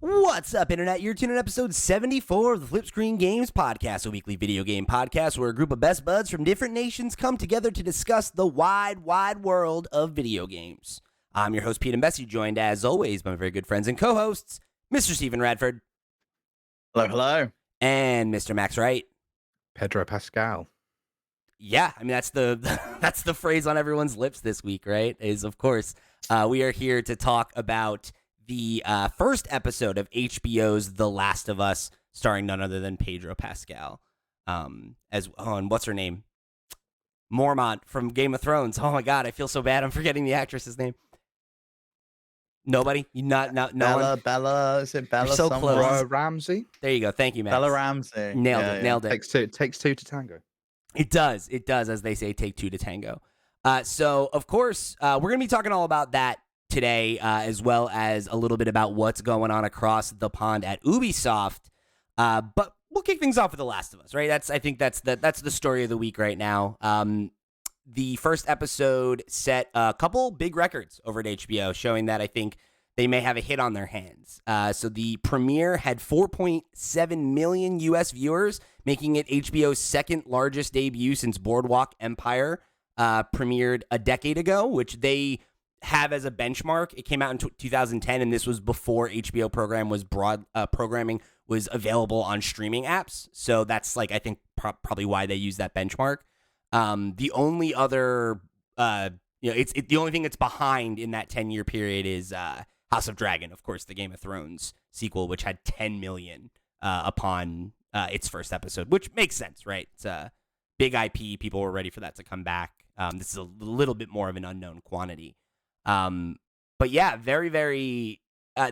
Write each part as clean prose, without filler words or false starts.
What's up, Internet? You're tuning in episode 74 of the FlipScreen Games Podcast, a weekly video game podcast where a group of best buds from different nations come together to discuss the wide world of video games. I'm your host, Pete and Bessie, joined as always by my very good friends and co-hosts, Mr. Stephen Radford. Hello, hello. And Mr. Max Wright. Pedro Pascal. Yeah, I mean, that's the phrase on everyone's lips this week, right? Is, of course, we are here to talk about the first episode of HBO's The Last of Us, starring none other than Pedro Pascal. And what's her name? Mormont from Game of Thrones. Oh my God, I feel so bad. I'm forgetting the actress's name. Nobody? You no one? Bella, is it Bella? You're so close. Ramsey. There you go. Thank you, Max. Bella Ramsey. Nailed it. Takes two to tango. It does, as they say, take two to tango. So, of course, we're going to be talking all about that today, as well as a little bit about what's going on across the pond at Ubisoft. But we'll kick things off with The Last of Us, right? I think that's the story of the week right now. The first episode set a couple big records over at HBO, showing that I think they may have a hit on their hands. So the premiere had 4.7 million U.S. viewers, making it HBO's second largest debut since Boardwalk Empire premiered a decade ago, which they have as a benchmark. It came out in 2010, and this was before HBO programming was available on streaming apps. So that's I think probably why they use that benchmark. The only other, it's the only thing that's behind in that 10-year period is House of Dragon, of course, the Game of Thrones sequel, which had 10 million upon its first episode, which makes sense, right? It's a big IP. People were ready for that to come back. This is a little bit more of an unknown quantity. But yeah, very, very.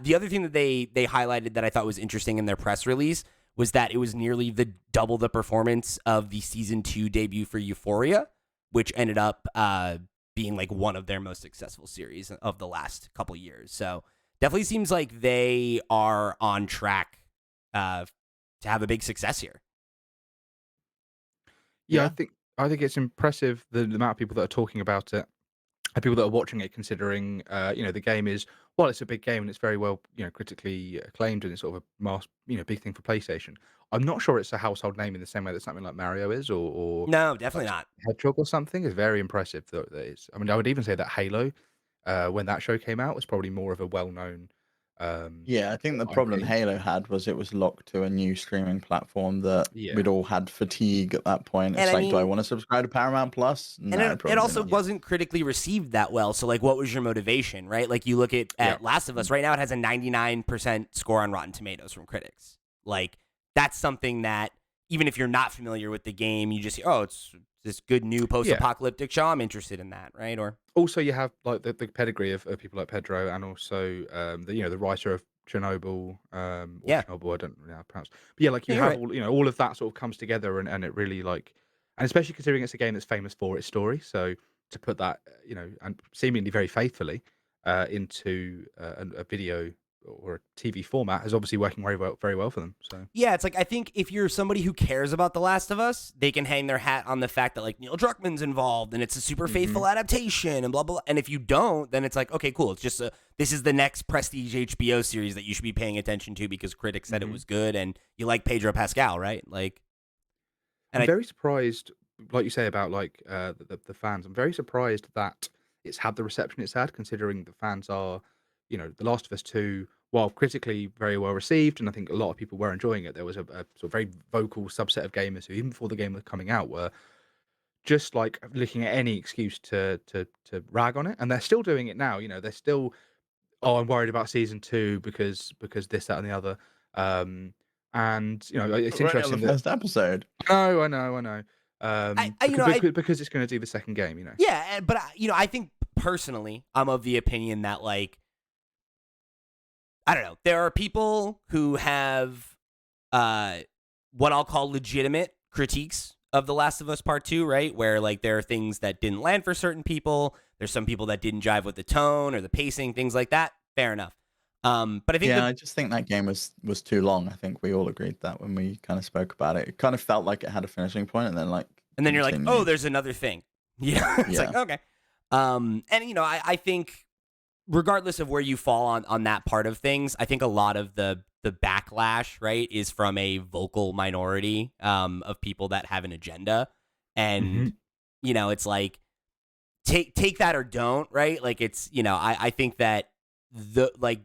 The other thing that they highlighted that I thought was interesting in their press release was that it was nearly double the performance of the season 2 debut for Euphoria, which ended up being one of their most successful series of the last couple years. So definitely seems like they are on track to have a big success here. Yeah, I think it's impressive the amount of people that are talking about it. And people that are watching it, considering the game is, well, it's a big game and it's very well critically acclaimed, and it's sort of a big thing for PlayStation. I'm not sure it's a household name in the same way that something like Mario is, or No, definitely not. Hedgehog or something. Is very impressive. That it's. I mean, I would even say that Halo, when that show came out, was probably more of a well-known. Yeah, I think the problem Halo had was it was locked to a new streaming platform that we'd all had fatigue at that point. It's do I want to subscribe to Paramount Plus? No, and it also wasn't critically received that well. So, what was your motivation, right? You look at Last of Us right now; it has a 99% score on Rotten Tomatoes from critics. That's something that even if you're not familiar with the game, you just see, oh, it's this good new post-apocalyptic show. I'm interested in that, right? Or also you have the pedigree of people like Pedro, and also the writer of Chernobyl. Chernobyl, I don't know how to pronounce. But you have all of that sort of comes together, and it really and especially considering it's a game that's famous for its story. So to put that and seemingly very faithfully into a video or a TV format is obviously working very well for them. So yeah, it's I think if you're somebody who cares about The Last of Us, they can hang their hat on the fact that Neil Druckmann's involved and it's a super faithful adaptation and blah blah. And if you don't, then it's okay, cool. It's just this is the next prestige HBO series that you should be paying attention to because critics said it was good and you like Pedro Pascal, right? I'm very surprised, like you say about the fans. I'm very surprised that it's had the reception it's had, considering the fans are. The Last of Us 2, while critically very well received, and I think a lot of people were enjoying it, there was a sort of very vocal subset of gamers who, even before the game was coming out, were just looking at any excuse to rag on it, and they're still doing it now. They're still, I'm worried about season 2 because this, that, and the other. And it's interesting. The first episode. No, I know. Because it's going to do the second game. Yeah, but I think personally, I'm of the opinion that I don't know. There are people who have what I'll call legitimate critiques of The Last of Us Part 2, right? Where there are things that didn't land for certain people. There's some people that didn't jive with the tone or the pacing, things like that. Fair enough. But I think I just think that game was too long. I think we all agreed that when we kind of spoke about it. It kind of felt like it had a finishing point, and then you're oh, there's another thing. Yeah, it's okay. And I think regardless of where you fall on that part of things, I think a lot of the backlash, right, is from a vocal minority of people that have an agenda. And, it's like, take that or don't, right? Like, it's, I think that the, like,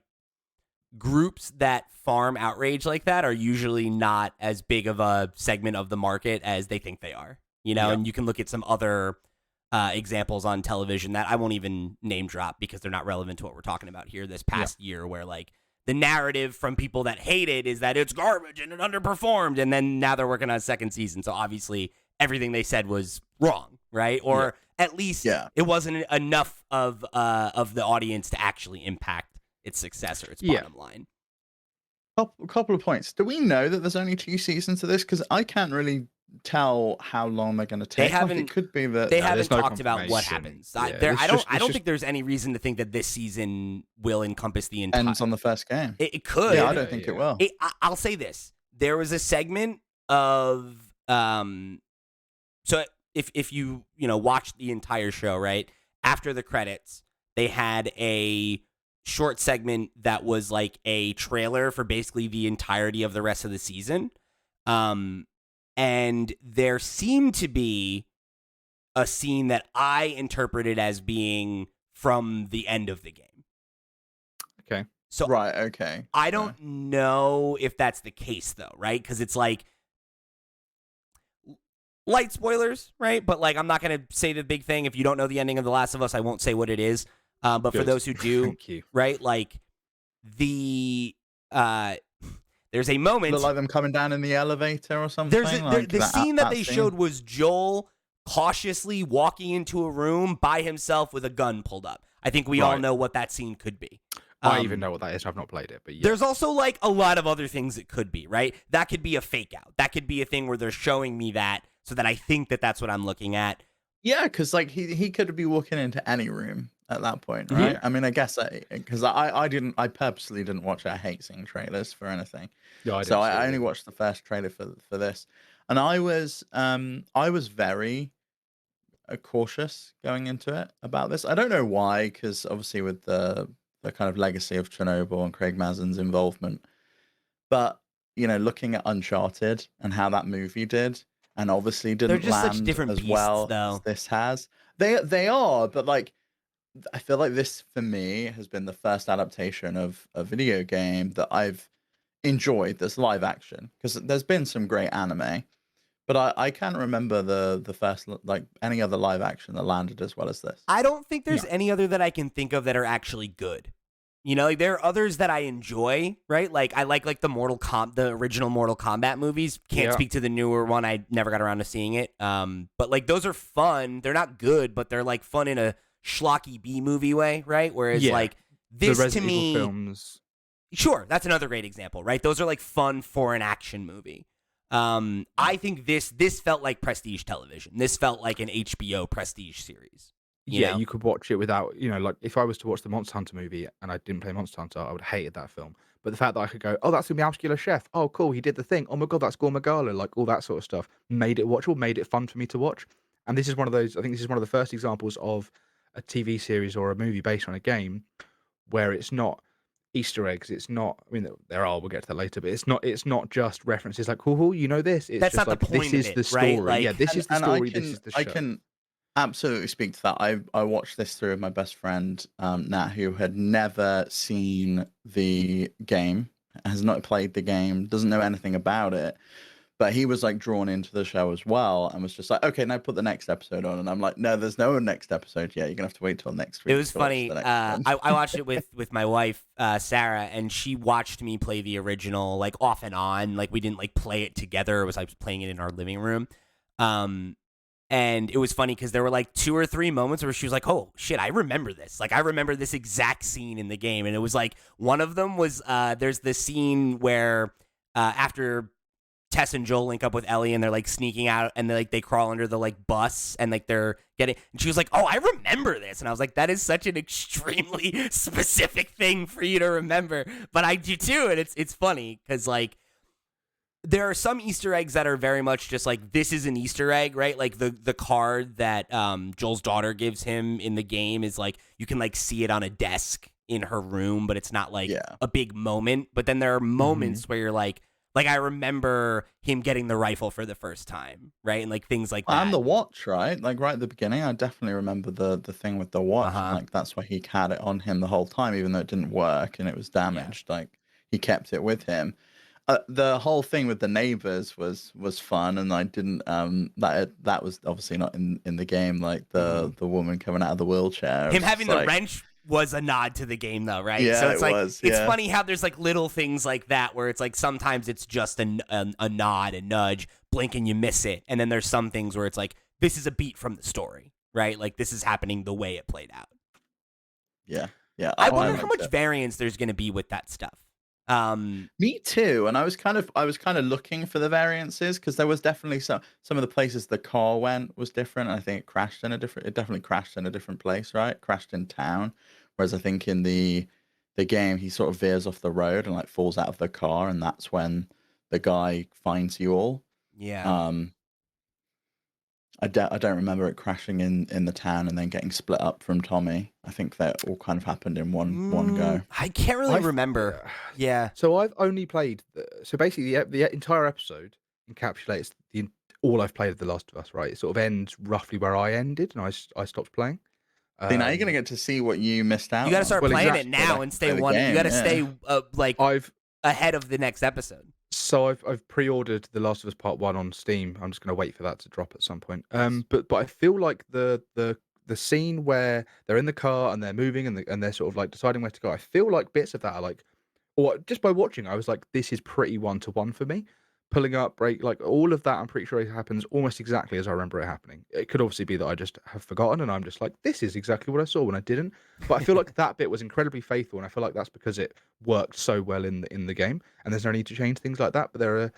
groups that farm outrage like that are usually not as big of a segment of the market as they think they are, and you can look at some other examples on television that I won't even name drop because they're not relevant to what we're talking about here this past year, where like the narrative from people that hate it is that it's garbage and it underperformed, and then now they're working on a second season. So obviously everything they said was wrong, right? Or at least it wasn't enough of the audience to actually impact its success or its bottom line. A couple of points. Do we know that there's only 2 seasons of this? Because I can't really tell how long they're going to take. It could be that they haven't talked about what happens. I don't think there's any reason to think that this season will encompass the entire. Ends on the first game. It could. Yeah, I don't think it will. I'll say this: there was a segment of So if you watch the entire show, right after the credits, they had a short segment that was like a trailer for basically the entirety of the rest of the season. And there seemed to be a scene that I interpreted as being from the end of the game. Okay. So right, okay. I don't know if that's the case though, right? Because it's like light spoilers, right? But like I'm not going to say the big thing. If you don't know the ending of The Last of Us, I won't say what it is. But for those who do, right, like there's a moment. Like them coming down in the elevator or something. The scene that they showed was Joel cautiously walking into a room by himself with a gun pulled up. I think we all know what that scene could be. I even know what that is. I've not played it, but there's also like a lot of other things it could be, right? That could be a fake out. That could be a thing where they're showing me that so that I think that that's what I'm looking at. Yeah, because like he could be walking into any room at that point, right? I mean, I guess because I purposely didn't watch it. I hate seeing trailers for anything. Yeah, I only watched the first trailer for this, and I was very cautious going into it about this. I don't know why, because obviously with the kind of legacy of Chernobyl and Craig Mazin's involvement, but looking at Uncharted and how that movie did. And obviously didn't land as well as this has. They are, but like I feel like this for me has been the first adaptation of a video game that I've enjoyed that's live action, because there's been some great anime, but I can't remember the first like any other live action that landed as well as this. I don't think there's any other that I can think of that are actually good. Like there are others that I enjoy, right? Like I like the original Mortal Kombat movies. Can't speak to the newer one. I never got around to seeing it. But like those are fun. They're not good, but they're like fun in a schlocky B movie way, right? Whereas like this the Resident to me, Evil films. Sure, that's another great example, right? Those are like fun for an action movie. I think this felt like prestige television. This felt like an HBO prestige series. You could watch it without, like if I was to watch the Monster Hunter movie and I didn't play Monster Hunter, I would have hated that film. But the fact that I could go, oh, that's going to be Muscular Chef. Oh, cool, he did the thing. Oh my God, that's Gore Magala. Like all that sort of stuff made it watchable, made it fun for me to watch. And this is one of those, I think this is one of the first examples of a TV series or a movie based on a game where it's not Easter eggs. It's not, I mean, there are, we'll get to that later, but it's not just references like, cool, you know this. It's that's just not like, the point this is of it, the story. right? Like, this is the story, this is the show. I can absolutely speak to that. I watched this through with my best friend, Nat, who had never seen the game, has not played the game, doesn't know anything about it. But he was like drawn into the show as well and was just like, okay, now put the next episode on. And I'm like, no, there's no next episode yet. You're going to have to wait till next week. It was funny. I watched it with my wife, Sarah, and she watched me play the original like off and on. Like we didn't like play it together. It was like playing it in our living room. And it was funny because there were like 2 or 3 moments where she was like, oh, shit, I remember this. Like I remember this exact scene in the game. And it was like one of them was there's this scene where after Tess and Joel link up with Ellie and they're like sneaking out and they crawl under the like bus and like they're getting, and she was like, oh, I remember this. And I was like, that is such an extremely specific thing for you to remember, but I do too. And it's funny because like there are some Easter eggs that are very much just like, this is an Easter egg, right? Like the card that Joel's daughter gives him in the game is like, you can like see it on a desk in her room, but it's not like Yeah. a big moment. But then there are moments where you're like I remember him getting the rifle for the first time, right? And like things like that. And the watch, right? Like right at the beginning, I definitely remember the thing with the watch, and Uh-huh. like that's why he had it on him the whole time, even though it didn't work and it was damaged. Like he kept it with him. The whole thing with the neighbors was fun, and I didn't that was obviously not in the game. Like the woman coming out of the wheelchair, Him having the like, wrench was a nod to the game, though, right? Yeah, so it's it like was, it's yeah. funny how there's like little things like that where it's like sometimes it's just a nod, a nudge, blink and you miss it, and then there's some things where it's like this is a beat from the story, right? Like this is happening the way it played out. Yeah. I wonder how much variance there's going to be with that stuff. Me too, and I was kind of looking for the variances, because there was definitely some of the places the car went was different, and I think it definitely crashed in a different place, right? Crashed in town, whereas I think in the game he sort of veers off the road and like falls out of the car, and that's when the guy finds you all. Yeah. I don't remember it crashing in the town and then getting split up from Tommy. I think that all kind of happened in one go. I can't really remember. Yeah. So I've only played. So basically, the entire episode encapsulates all I've played of The Last of Us. Right, it sort of ends roughly where I ended, and I stopped playing. See, now you're gonna get to see what you missed out. You got to start Well, playing exactly. it now and stay Play the one. You game, got to yeah. stay I've ahead of the next episode. So I've pre-ordered The Last of Us Part 1 on Steam. I'm just going to wait for that to drop at some point. But I feel like the scene where they're in the car and they're moving and they're sort of like deciding where to go. I feel like bits of that are like, or just by watching, I was like, this is pretty 1-to-1 for me. Pulling up, break, like all of that. I'm pretty sure it happens almost exactly as I remember it happening. It could obviously be that I just have forgotten and I'm just like, this is exactly what I saw when I didn't. But I feel like that bit was incredibly faithful, and I feel like that's because it worked so well in the game. And there's no need to change things like that. But there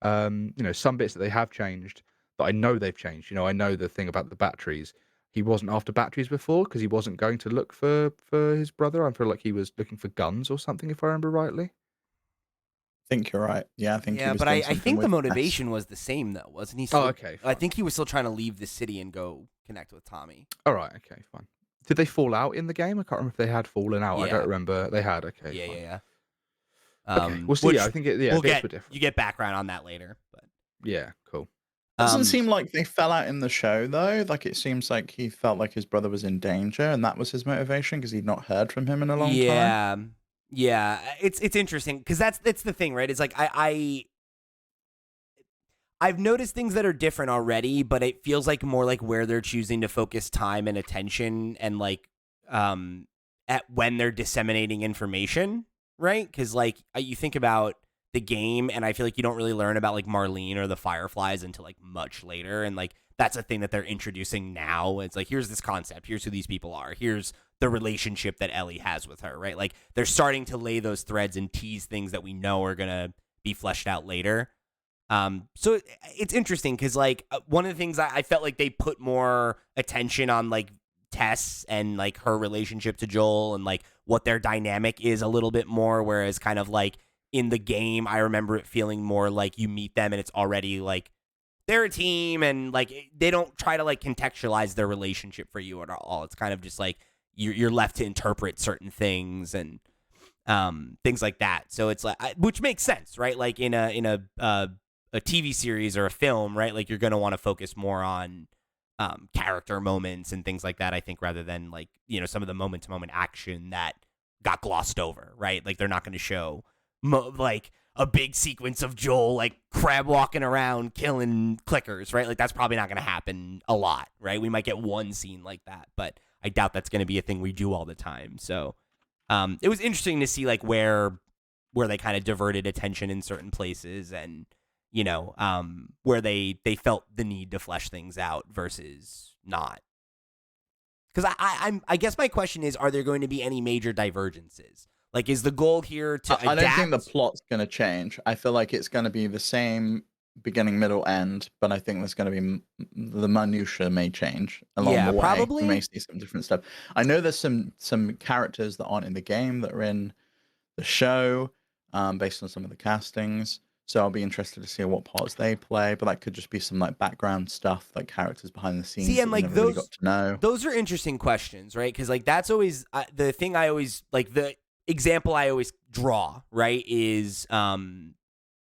are, some bits that they have changed that I know they've changed. I know the thing about the batteries. He wasn't after batteries before because he wasn't going to look for his brother. I feel like he was looking for guns or something, if I remember rightly. I think you're right. Yeah, I think he was but doing I something think the with motivation was the same though, wasn't he? Still, Oh, okay. I Fine. think he was still trying to leave the city and go connect with Tommy. All right. Okay. Fine. Did they fall out in the game? I can't remember if they had fallen out. I Yeah. don't remember. They had. Okay. Yeah, fine. yeah. Okay. We'll see. Yeah, I think bits were different. You get background on that later, but Yeah. Cool. Doesn't seem like they fell out in the show though. Like it seems like he felt like his brother was in danger, and that was his motivation because he'd not heard from him in a long time. Yeah. It's interesting because that's the thing, right? It's like I've noticed things that are different already, but it feels like more like where they're choosing to focus time and attention and like at when they're disseminating information, right? Because like you think about the game, and I feel like you don't really learn about like Marlene or the Fireflies until like much later, and like that's a thing that they're introducing now. It's like here's this concept, here's who these people are, here's the relationship that Ellie has with her, right? Like they're starting to lay those threads and tease things that we know are gonna be fleshed out later. So it's interesting because like one of the things I felt like they put more attention on like Tess and like her relationship to Joel and like what their dynamic is a little bit more, whereas kind of like in the game I remember it feeling more like you meet them and it's already like they're a team and like they don't try to like contextualize their relationship for you at all. It's kind of just like you're left to interpret certain things and things like that. So it's like which makes sense, right? Like in a TV series or a film, right? Like you're going to want to focus more on character moments and things like that, I think, rather than like, some of the moment to moment action that got glossed over, right? Like they're not going to show like a big sequence of Joel like crab walking around killing clickers, right? Like that's probably not going to happen a lot, right? We might get one scene like that, but I doubt that's going to be a thing we do all the time. So it was interesting to see like where they kind of diverted attention in certain places and where they felt the need to flesh things out versus not. Because I guess my question is, are there going to be any major divergences? Like, is the goal here to adapt? I don't think the plot's going to change. I feel like it's going to be the same beginning, middle, end, but I think there's going to be the minutia may change along the way. Probably. We may see some different stuff. I know there's some characters that aren't in the game that are in the show, based on some of the castings. So I'll be interested to see what parts they play, but that could just be some like background stuff, like characters behind the scenes See, that and you like never really got to know. those are interesting questions, right? Because like that's always the thing I always like. The example I always draw, right, is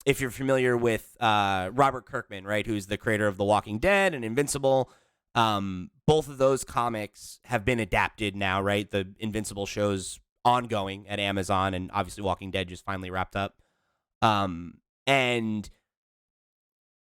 if you're familiar with Robert Kirkman, right, who's the creator of The Walking Dead and Invincible. Both of those comics have been adapted now, right? The Invincible show's ongoing at Amazon, and obviously Walking Dead just finally wrapped up. And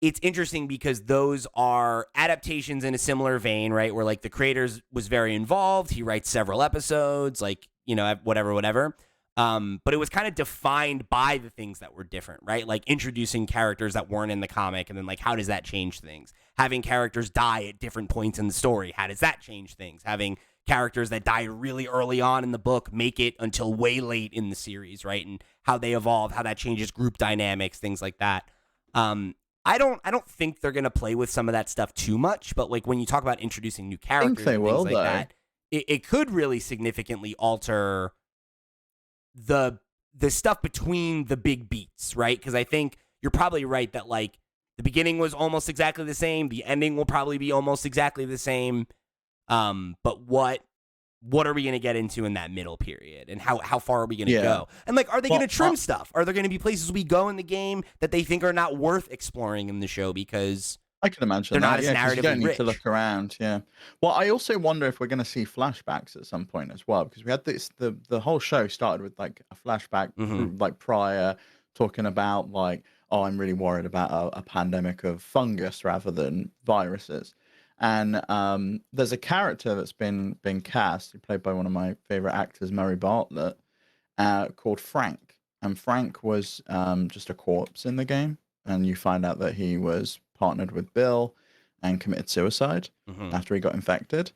it's interesting because those are adaptations in a similar vein, right? Where like the creators was very involved. He writes several episodes, like, you know, whatever. But it was kind of defined by the things that were different, right? Like introducing characters that weren't in the comic, and then like how does that change things? Having characters die at different points in the story, how does that change things? Having characters that die really early on in the book make it until way late in the series, right? And how they evolve, how that changes group dynamics, things like that. I don't think they're gonna play with some of that stuff too much, but like when you talk about introducing new I characters think they and will, things like though. that, it could really significantly alter the stuff between the big beats, right? Because I think you're probably right that like the beginning was almost exactly the same, the ending will probably be almost exactly the same. But what are we going to get into in that middle period, and how far are we going to Yeah. go? And like, are they Well, going to trim stuff? Are there going to be places we go in the game that they think are not worth exploring in the show because I can imagine they're that. not as Yeah, 'cause you don't narratively need rich? to look around. Yeah. Well, I also wonder if we're going to see flashbacks at some point as well, because we had this. The whole show started with like a flashback, like prior, talking about like, oh, I'm really worried about a pandemic of fungus rather than viruses. And there's a character that's been cast, played by one of my favorite actors, Murray Bartlett, called Frank. And Frank was just a corpse in the game, and you find out that he was partnered with Bill and committed suicide after he got infected.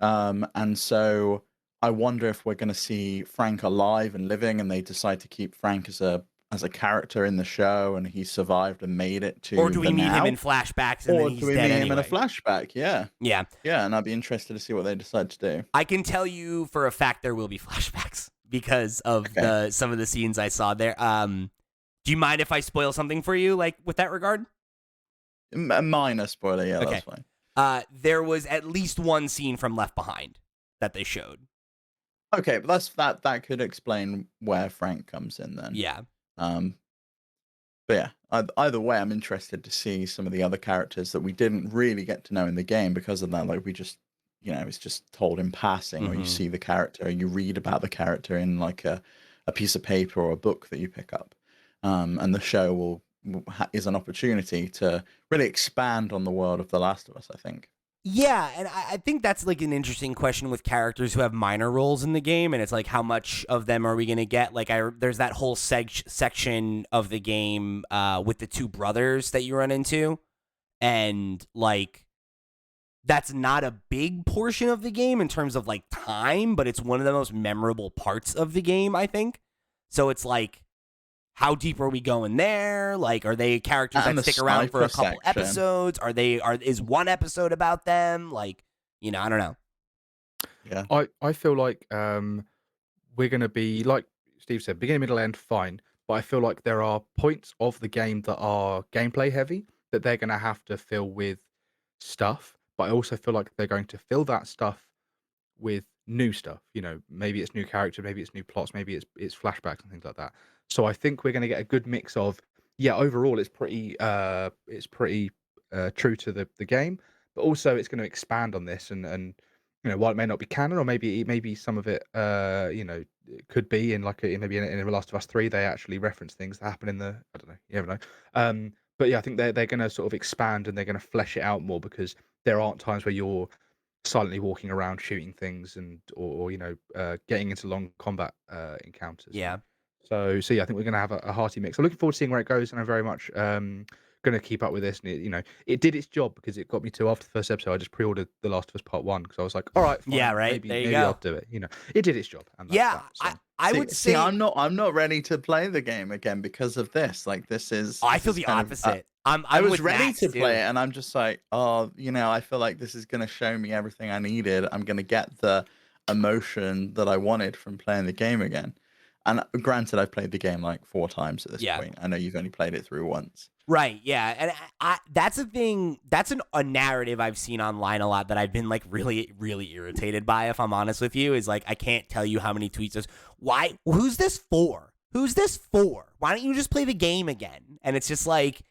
And so I wonder if we're going to see Frank alive and living, and they decide to keep Frank as a character in the show, and he survived and made it to Or do we the meet him now. in flashbacks and Or then do he's we dead meet him in a anyway? flashback? Yeah. Yeah. Yeah, and I'd be interested to see what they decide to do. I can tell you for a fact there will be flashbacks because of some of the scenes I saw there. Do you mind if I spoil something for you, like with that regard? A minor spoiler, yeah, Okay. that's fine. There was at least one scene from Left Behind that they showed. Okay, but that could explain where Frank comes in then. Yeah. But yeah, either way, I'm interested to see some of the other characters that we didn't really get to know in the game because of that. Like we just, you know, it's just told in passing, or you see the character, or you read about the character in like a piece of paper or a book that you pick up. And the show is an opportunity to really expand on the world of The Last of Us, I think. Yeah, and I think that's like an interesting question with characters who have minor roles in the game, and it's like how much of them are we going to get? Like, there's that whole section of the game with the two brothers that you run into, and like that's not a big portion of the game in terms of like time, but it's one of the most memorable parts of the game, I think. So it's like, how deep are we going there? Like, are they characters that stick around for a couple episodes? Is one episode about them? Like, you know, I don't know. Yeah. I feel like we're going to be, like Steve said, beginning, middle, end, fine. But I feel like there are points of the game that are gameplay heavy that they're going to have to fill with stuff. But I also feel like they're going to fill that stuff with new stuff. You know, maybe it's new character, maybe it's new plots, maybe it's flashbacks and things like that. So I think we're going to get a good mix of, yeah, overall it's pretty true to the game, but also it's going to expand on this and you know, while it may not be canon, or maybe some of it you know, it could be in like maybe in The Last of Us 3 they actually reference things that happen in the, I don't know, you never know. But yeah, I think they're going to sort of expand and they're going to flesh it out more, because there aren't times where you're silently walking around shooting things or you know, getting into long combat encounters. Yeah. So yeah, I think we're going to have a hearty mix. I'm looking forward to seeing where it goes, and I'm very much going to keep up with this. And you know, it did its job, because it got me to, after the first episode, I just pre-ordered The Last of Us Part 1, because I was like, all right, fine, Yeah, right. There you maybe go. I'll do it. You know, it did its job. And that's Yeah, that, so. I would say I'm not ready to play the game again because of this. Like this is. I this feel is the kind of, opposite. I was with ready Max, to too. play it, and I'm just like, oh, you know, I feel like this is going to show me everything I needed. I'm going to get the emotion that I wanted from playing the game again. And granted, I've played the game like 4 times at this Yeah. point. I know you've only played it through once. Right, yeah, and that's a thing. That's a narrative I've seen online a lot that I've been like really, really irritated by. If I'm honest with you, is like I can't tell you how many tweets there's. Why? Who's this for? Who's this for? Why don't you just play the game again? And it's just like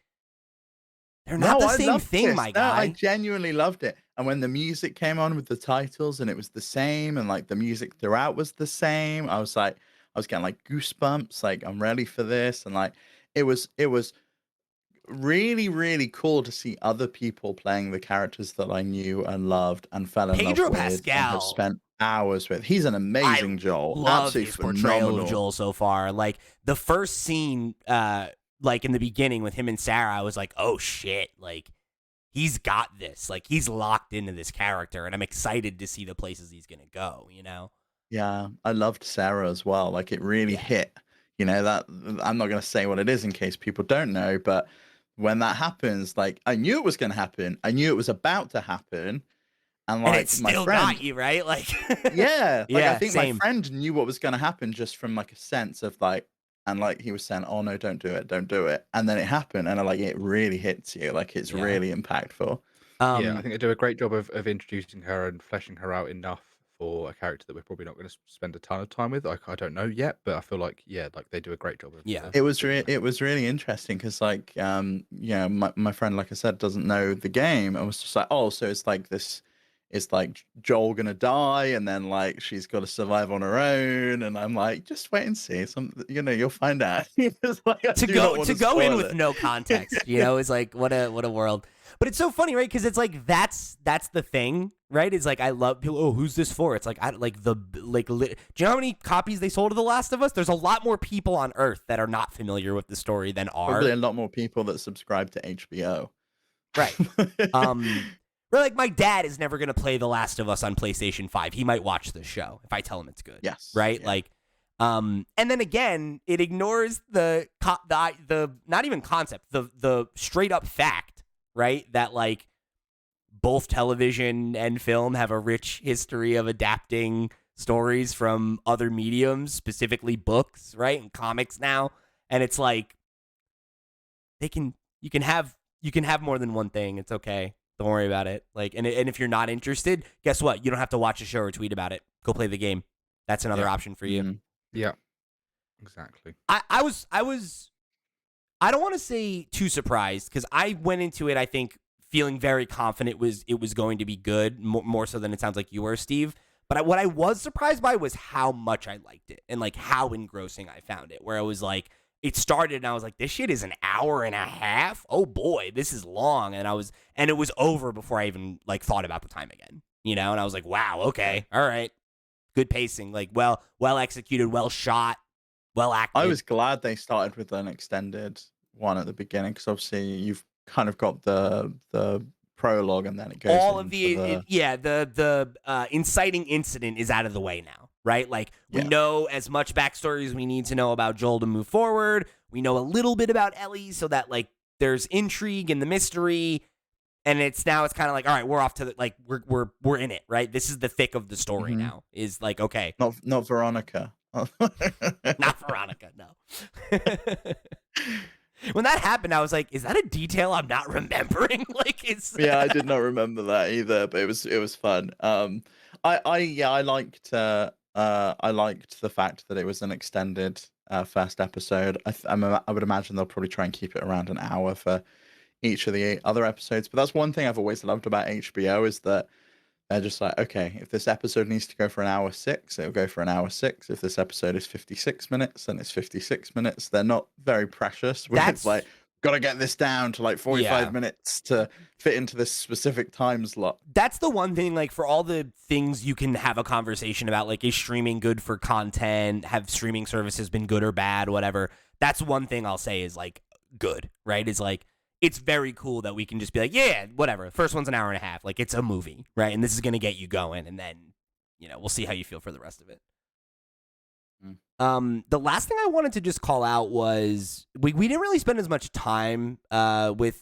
they're not the same thing, my guy. I genuinely loved it. And when the music came on with the titles and it was the same, and like the music throughout was the same, I was getting like goosebumps. Like I'm ready for this, and like it was really, really cool to see other people playing the characters that I knew and loved and fell in Pedro love with Pascal. and have spent hours with. He's an amazing Joel. Love Absolutely his portrayal phenomenal. of Joel so far. Like the first scene, like in the beginning with him and Sarah, I was like, oh shit, like he's got this. Like he's locked into this character, and I'm excited to see the places he's gonna go. You know? Yeah, I loved Sarah as well. Like it really hit. You know, that I'm not going to say what it is in case people don't know, but when that happens, like I knew it was going to happen. I knew it was about to happen. And like it my still friend, got you, right? Like yeah, like yeah, I think same. my friend knew what was going to happen just from like a sense of like, and like he was saying, "Oh no, don't do it, don't do it," and then it happened, and like it really hits you, like it's really impactful. Yeah, I think they do a great job of introducing her and fleshing her out enough for a character that we're probably not going to spend a ton of time with. Like I don't know yet, but I feel like like they do a great job of. It was really interesting because like my friend, like I said, doesn't know the game and was just like, oh, so it's like this. It's like Joel gonna die, and then like she's got to survive on her own, and I'm like, just wait and see. You'll find out. Like, to go in with no context, is like what a world. But it's so funny, right? Because it's like that's the thing, right? It's like I love people. Oh, who's this for? It's like do you know how many copies they sold of The Last of Us? There's a lot more people on Earth that are not familiar with the story than are. Probably a lot more people that subscribe to HBO. Right. Like my dad is never gonna play The Last of Us on PlayStation 5. He might watch the show if I tell him it's good. Yes. Right. Yeah. Like, and then again, it ignores the not even concept, the straight up fact, right? That like both television and film have a rich history of adapting stories from other mediums, specifically books, right, and comics now. And it's like you can have more than one thing. It's okay. Don't worry about it. Like, and if you're not interested, guess what? You don't have to watch a show or tweet about it. Go play the game. That's another option for you. Mm-hmm. Yeah, exactly. I was. I don't want to say too surprised because I went into it, I think, feeling very confident it was going to be good, more so than it sounds like you were, Steve. But what I was surprised by was how much I liked it and like how engrossing I found it. Where I was like, it started and I was like, this shit is an hour and a half. Oh boy, this is long. And it was over before I even like thought about the time again, And I was like, wow, okay, all right, good pacing, like well executed, well shot, well acted. I was glad they started with an extended one at the beginning because obviously you've kind of got the prologue and then it goes all of the inciting incident is out of the way now. Right? Like, we know as much backstory as we need to know about Joel to move forward. We know a little bit about Ellie so that, like, there's intrigue and the mystery. And it's kind of like, all right, we're off to like, we're in it, right? This is the thick of the story now. Is like, okay. Not Veronica. Not Veronica, no. When that happened, I was like, is that a detail I'm not remembering? Like, it's... Yeah, I did not remember that either, but it was fun. I liked the fact that it was an extended first episode. I would imagine they'll probably try and keep it around an hour for each of the other episodes. But that's one thing I've always loved about HBO is that they're just like, okay, if this episode needs to go for an hour 6, it'll go for an hour 6. If this episode is 56 minutes, then it's 56 minutes. They're not very precious. It's like, got to get this down to like 45 minutes to fit into this specific time slot. That's the one thing, like, for all the things you can have a conversation about, like, is streaming good for content? Have streaming services been good or bad, whatever? That's one thing I'll say is, like, good, right? Is, like, it's very cool that we can just be like, yeah, whatever. The first one's an hour and a half. Like, it's a movie, right? And this is going to get you going. And then, we'll see how you feel for the rest of it. The last thing I wanted to just call out was we didn't really spend as much time with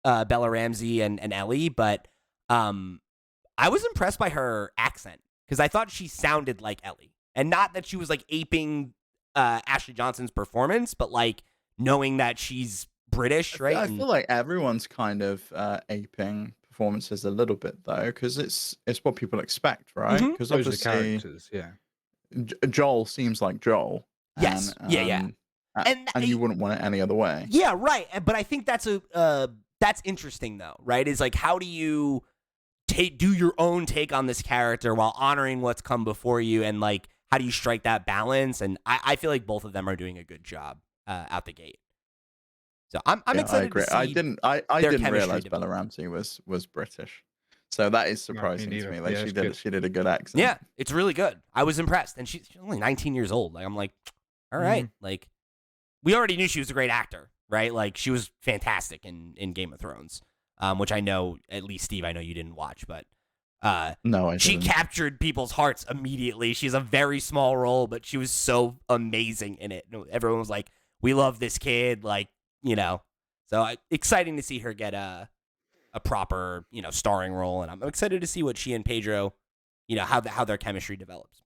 Bella Ramsey and Ellie, but I was impressed by her accent because I thought she sounded like Ellie. And not that she was like aping Ashley Johnson's performance, but like knowing that she's British, right? I feel like everyone's kind of aping performances a little bit though, because it's what people expect, right? Because Those are the obviously characters, yeah. Joel seems like Joel. Yes. And, Yeah. and you wouldn't want it any other way. Yeah, right. But I think that's that's interesting though, right? Is like, how do you do your own take on this character while honoring what's come before you, and like, how do you strike that balance? And I feel like both of them are doing a good job out the gate. So I'm excited to see. I didn't realize develop. Bella Ramsey was British, so that is surprising to me. Like she did a good accent. Yeah, it's really good. I was impressed, and she's only 19 years old. Like I'm like, all right, like we already knew she was a great actor, right? Like she was fantastic in Game of Thrones, which I know, at least Steve, I know you didn't watch, but no, she captured people's hearts immediately. She's a very small role, but she was so amazing in it. Everyone was like, we love this kid, like, you know. So exciting to see her get a proper, you know, starring role, and I'm excited to see what she and Pedro, you know, how their chemistry develops.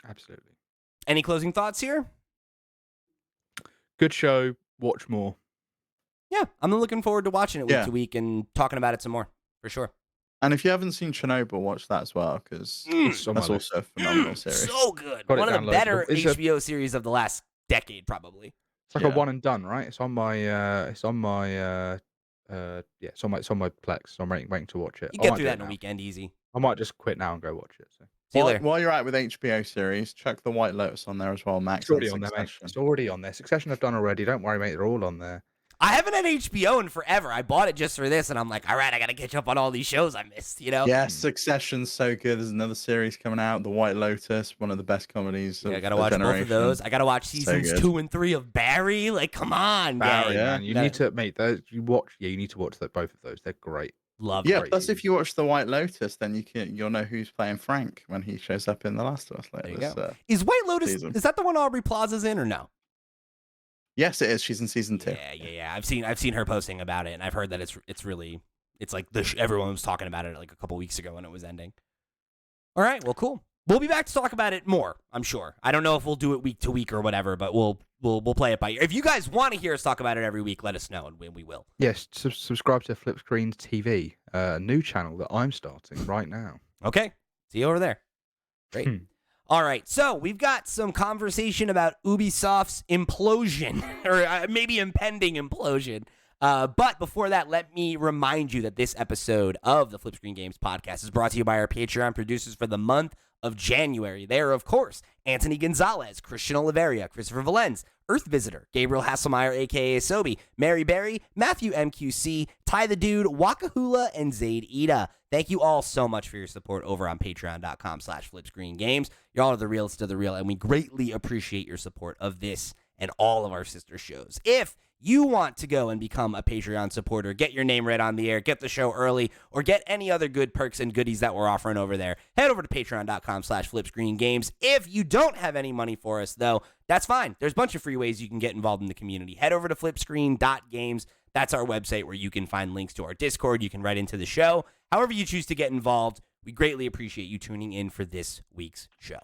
Absolutely. Any closing thoughts here? Good show. Watch more. Yeah, I'm looking forward to watching it week to week and talking about it some more, for sure. And if you haven't seen Chernobyl, watch that as well, because that's also a phenomenal series. So good. One of the better HBO series of the last decade, probably. It's like a one and done, right? It's on my it's on my Plex. So I'm waiting to watch it. You get through that in a weekend easy. I might just quit now and go watch it. So. See you later. While you're out with HBO series, check the White Lotus on there as well, Max. It's already on there, mate. It's already on there. Succession I've done already. Don't worry, mate. They're all on there. I haven't had HBO in forever. I bought it just for this, and I'm like, all right, I got to catch up on all these shows I missed, you know? Yeah, Succession's so good. There's another series coming out, The White Lotus, one of the best comedies of I got to watch both of those. I got to watch seasons 2 and 3 of Barry. Like, come on, Barry, man. You need to, mate, you need to watch both of those. They're great. Love Yeah, plus if you watch The White Lotus, then you'll know who's playing Frank when he shows up in The Last of Us later. There you go. Is White Lotus, is that the one Aubrey Plaza's in or no? Yes, it is. She's in season 2. Yeah. I've seen her posting about it, and I've heard that it's really like everyone was talking about it like a couple weeks ago when it was ending. All right, well, cool. We'll be back to talk about it more, I'm sure. I don't know if we'll do it week to week or whatever, but we'll play it by ear. If you guys want to hear us talk about it every week, let us know, and we will. Yes, subscribe to FlipScreen TV, a new channel that I'm starting right now. Okay, see you over there. Great. All right, so we've got some conversation about Ubisoft's implosion, or maybe impending implosion. But before that, let me remind you that this episode of the FlipScreen Games Podcast is brought to you by our Patreon producers for the month of January. They are, of course, Anthony Gonzalez, Christian Oliveria, Christopher Valenz, Earth Visitor, Gabriel Hasselmeyer, a.k.a. Sobe, Mary Berry, Matthew MQC, Ty the Dude, Wakahula, and Zaid Ida. Thank you all so much for your support over on patreon.com/FlipScreenGames. Y'all are the realest of the real, and we greatly appreciate your support of this and all of our sister shows. If you want to go and become a Patreon supporter, get your name read on the air, get the show early, or get any other good perks and goodies that we're offering over there, head over to patreon.com/FlipScreenGames. If you don't have any money for us, though, that's fine. There's a bunch of free ways you can get involved in the community. Head over to flipscreen.games. That's our website where you can find links to our Discord. You can write into the show. However you choose to get involved, we greatly appreciate you tuning in for this week's show.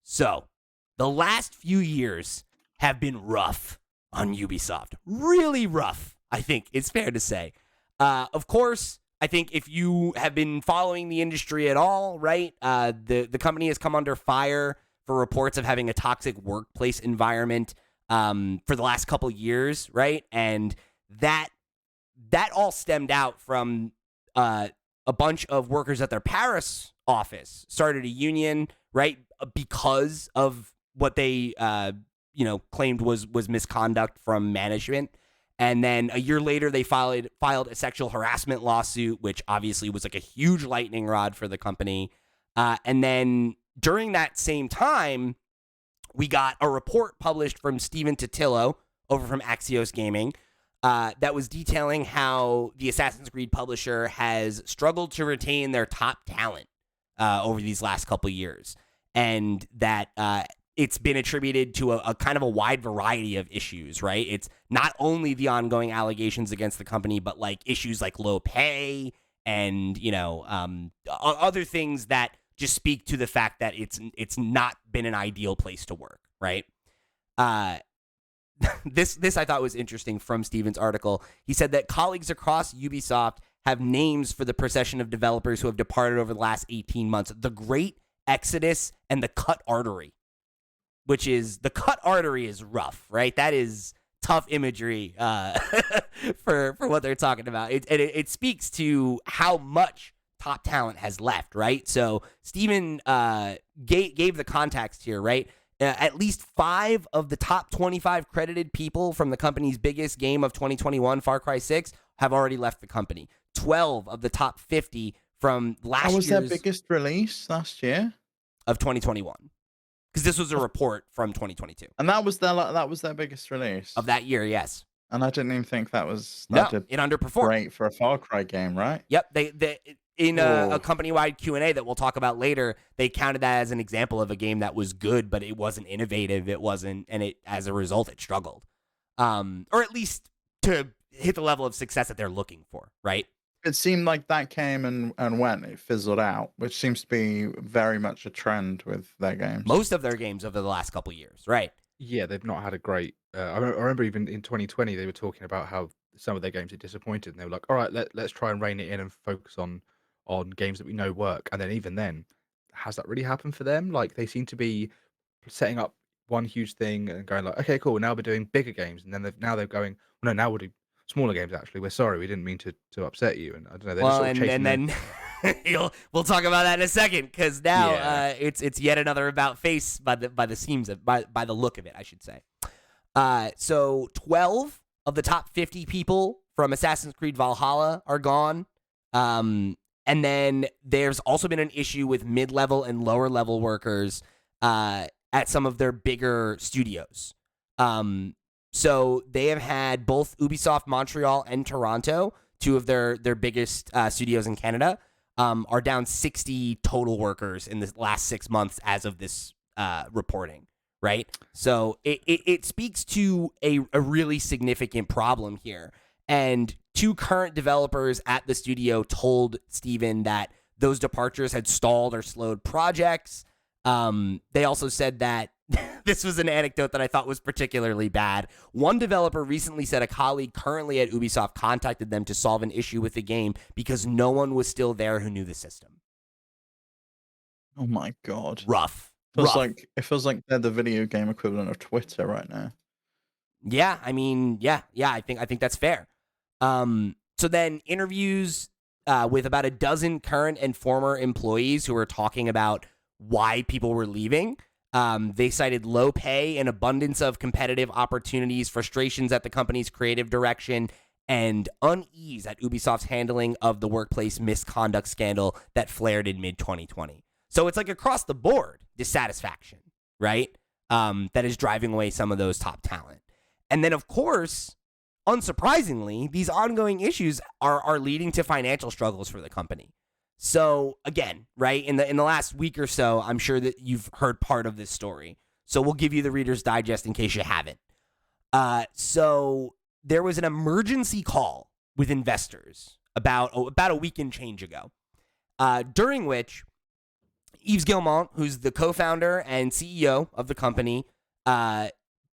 So, the last few years have been rough on Ubisoft. Really rough, I think it's fair to say. Of course, I think if you have been following the industry at all, right, the company has come under fire for reports of having a toxic workplace environment for the last couple years, right? And that all stemmed out from a bunch of workers at their Paris office started a union, right, because of what they claimed was misconduct from management. And then a year later, they filed a sexual harassment lawsuit, which obviously was like a huge lightning rod for the company. And then during that same time, we got a report published from Steven Totillo over from Axios Gaming that was detailing how the Assassin's Creed publisher has struggled to retain their top talent over these last couple years. And that it's been attributed to a kind of a wide variety of issues, right? It's not only the ongoing allegations against the company, but like issues like low pay and, other things that just speak to the fact that it's not been an ideal place to work, right? This I thought was interesting from Steven's article. He said that colleagues across Ubisoft have names for the procession of developers who have departed over the last 18 months. The Great Exodus and the Cut Artery, which is, the cut artery is rough, right? That is tough imagery for what they're talking about. It speaks to how much top talent has left, right? So Steven gave the context here, right? At least 5 of the top 25 credited people from the company's biggest game of 2021, Far Cry 6, have already left the company. 12 of the top 50 from last year's... How was their biggest release last year? Of 2021. Because this was a report from 2022. And that was their biggest release? Of that year, yes. And I didn't even think that it underperformed. Great for a Far Cry game, right? Yep. They in a company-wide Q&A that we'll talk about later, they counted that as an example of a game that was good, but it wasn't innovative. It wasn't, and it, as a result, it struggled. Or at least to hit the level of success that they're looking for, right? It seemed like that came and went. It fizzled out, which seems to be very much a trend with their games. Most of their games over the last couple of years, right? Yeah, they've not had a great... I remember even in 2020, they were talking about how some of their games had disappointed, and they were like, all right, let's try and rein it in and focus on games that we know work. And then even then, has that really happened for them? Like, they seem to be setting up one huge thing and going like, okay, cool, now we're doing bigger games. And then they're going, well, no, now we'll do smaller games, actually. We're sorry, we didn't mean to upset you. And I don't know, they're just sort of chasing and then we'll talk about that in a second, because now it's yet another about face by the seams by the look of it, I should say. So 12 of the top 50 people from Assassin's Creed Valhalla are gone. And then there's also been an issue with mid-level and lower-level workers at some of their bigger studios. So they have had both Ubisoft Montreal and Toronto, 2 of their biggest studios in Canada, are down 60 total workers in the last 6 months as of this reporting, right? So it speaks to a really significant problem here. And 2 current developers at the studio told Steven that those departures had stalled or slowed projects. They also said that this was an anecdote that I thought was particularly bad. One developer recently said a colleague currently at Ubisoft contacted them to solve an issue with the game because no one was still there who knew the system. Oh my God. Rough. It feels like they're the video game equivalent of Twitter right now. Yeah, I mean, yeah, I think that's fair. So then interviews with about a dozen current and former employees who were talking about why people were leaving. They cited low pay, an abundance of competitive opportunities, frustrations at the company's creative direction, and unease at Ubisoft's handling of the workplace misconduct scandal that flared in mid-2020. So it's like across the board dissatisfaction, right? That is driving away some of those top talent. And then, of course, unsurprisingly, these ongoing issues are leading to financial struggles for the company. So again, right, in the last week or so, I'm sure that you've heard part of this story. So we'll give you the Reader's Digest in case you haven't. So there was an emergency call with investors about a week and change ago, during which Yves Guillemot, who's the co-founder and CEO of the company,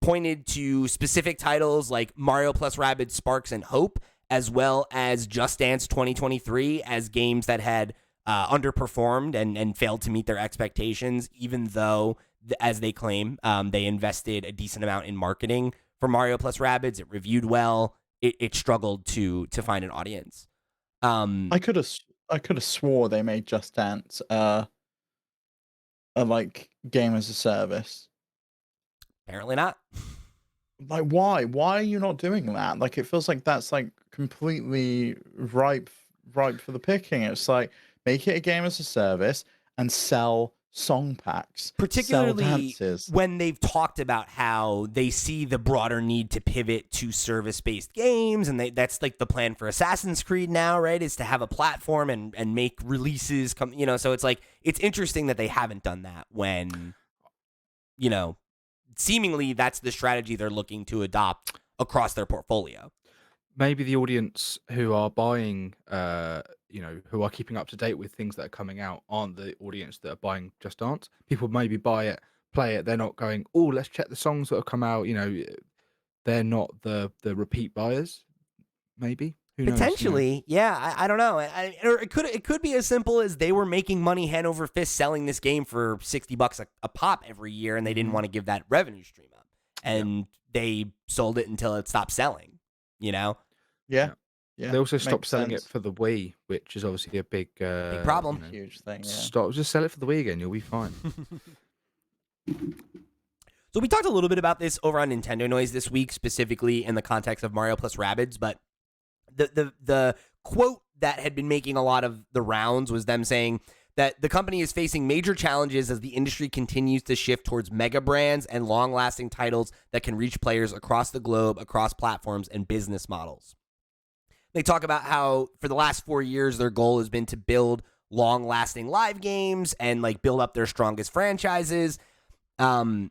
pointed to specific titles like Mario plus Rabbids Sparks and Hope, as well as Just Dance 2023 as games that had underperformed and failed to meet their expectations, even though, as they claim, they invested a decent amount in marketing for Mario plus Rabbids. It reviewed well. It struggled to find an audience. I could have swore they made Just Dance a like game as a service. Apparently not. Like, why? Why are you not doing that? Like, it feels like that's like completely ripe for the picking. It's like, make it a game as a service and sell song packs, particularly sell dances. When they've talked about how they see the broader need to pivot to service-based games, and that's like the plan for Assassin's Creed now, right? Is to have a platform and make releases come. So it's like, it's interesting that they haven't done that when, seemingly that's the strategy they're looking to adopt across their portfolio. maybe the audience who are buying, who are keeping up to date with things that are coming out aren't the audience that are buying Just Dance. People maybe buy it, play it. They're not going, oh, let's check the songs that have come out. They're not the repeat buyers. Maybe. Who knows? Potentially, yeah. I don't know. Or it could be as simple as they were making money hand over fist selling this game for $60 a pop every year, and they didn't want to give that revenue stream up, and they sold it until it stopped selling. Yeah. They also stopped selling sense. it for the Wii, which is obviously a big problem. Huge thing. Yeah. Stop. Just sell it for the Wii again. You'll be fine. So we talked a little bit about this over on Nintendo Noise this week, specifically in the context of Mario plus Rabbids, but the quote that had been making a lot of the rounds was them saying that the company is facing major challenges as the industry continues to shift towards mega brands and long-lasting titles that can reach players across the globe, across platforms and business models. They talk about how for the last 4 years, their goal has been to build long-lasting live games and like build up their strongest franchises. But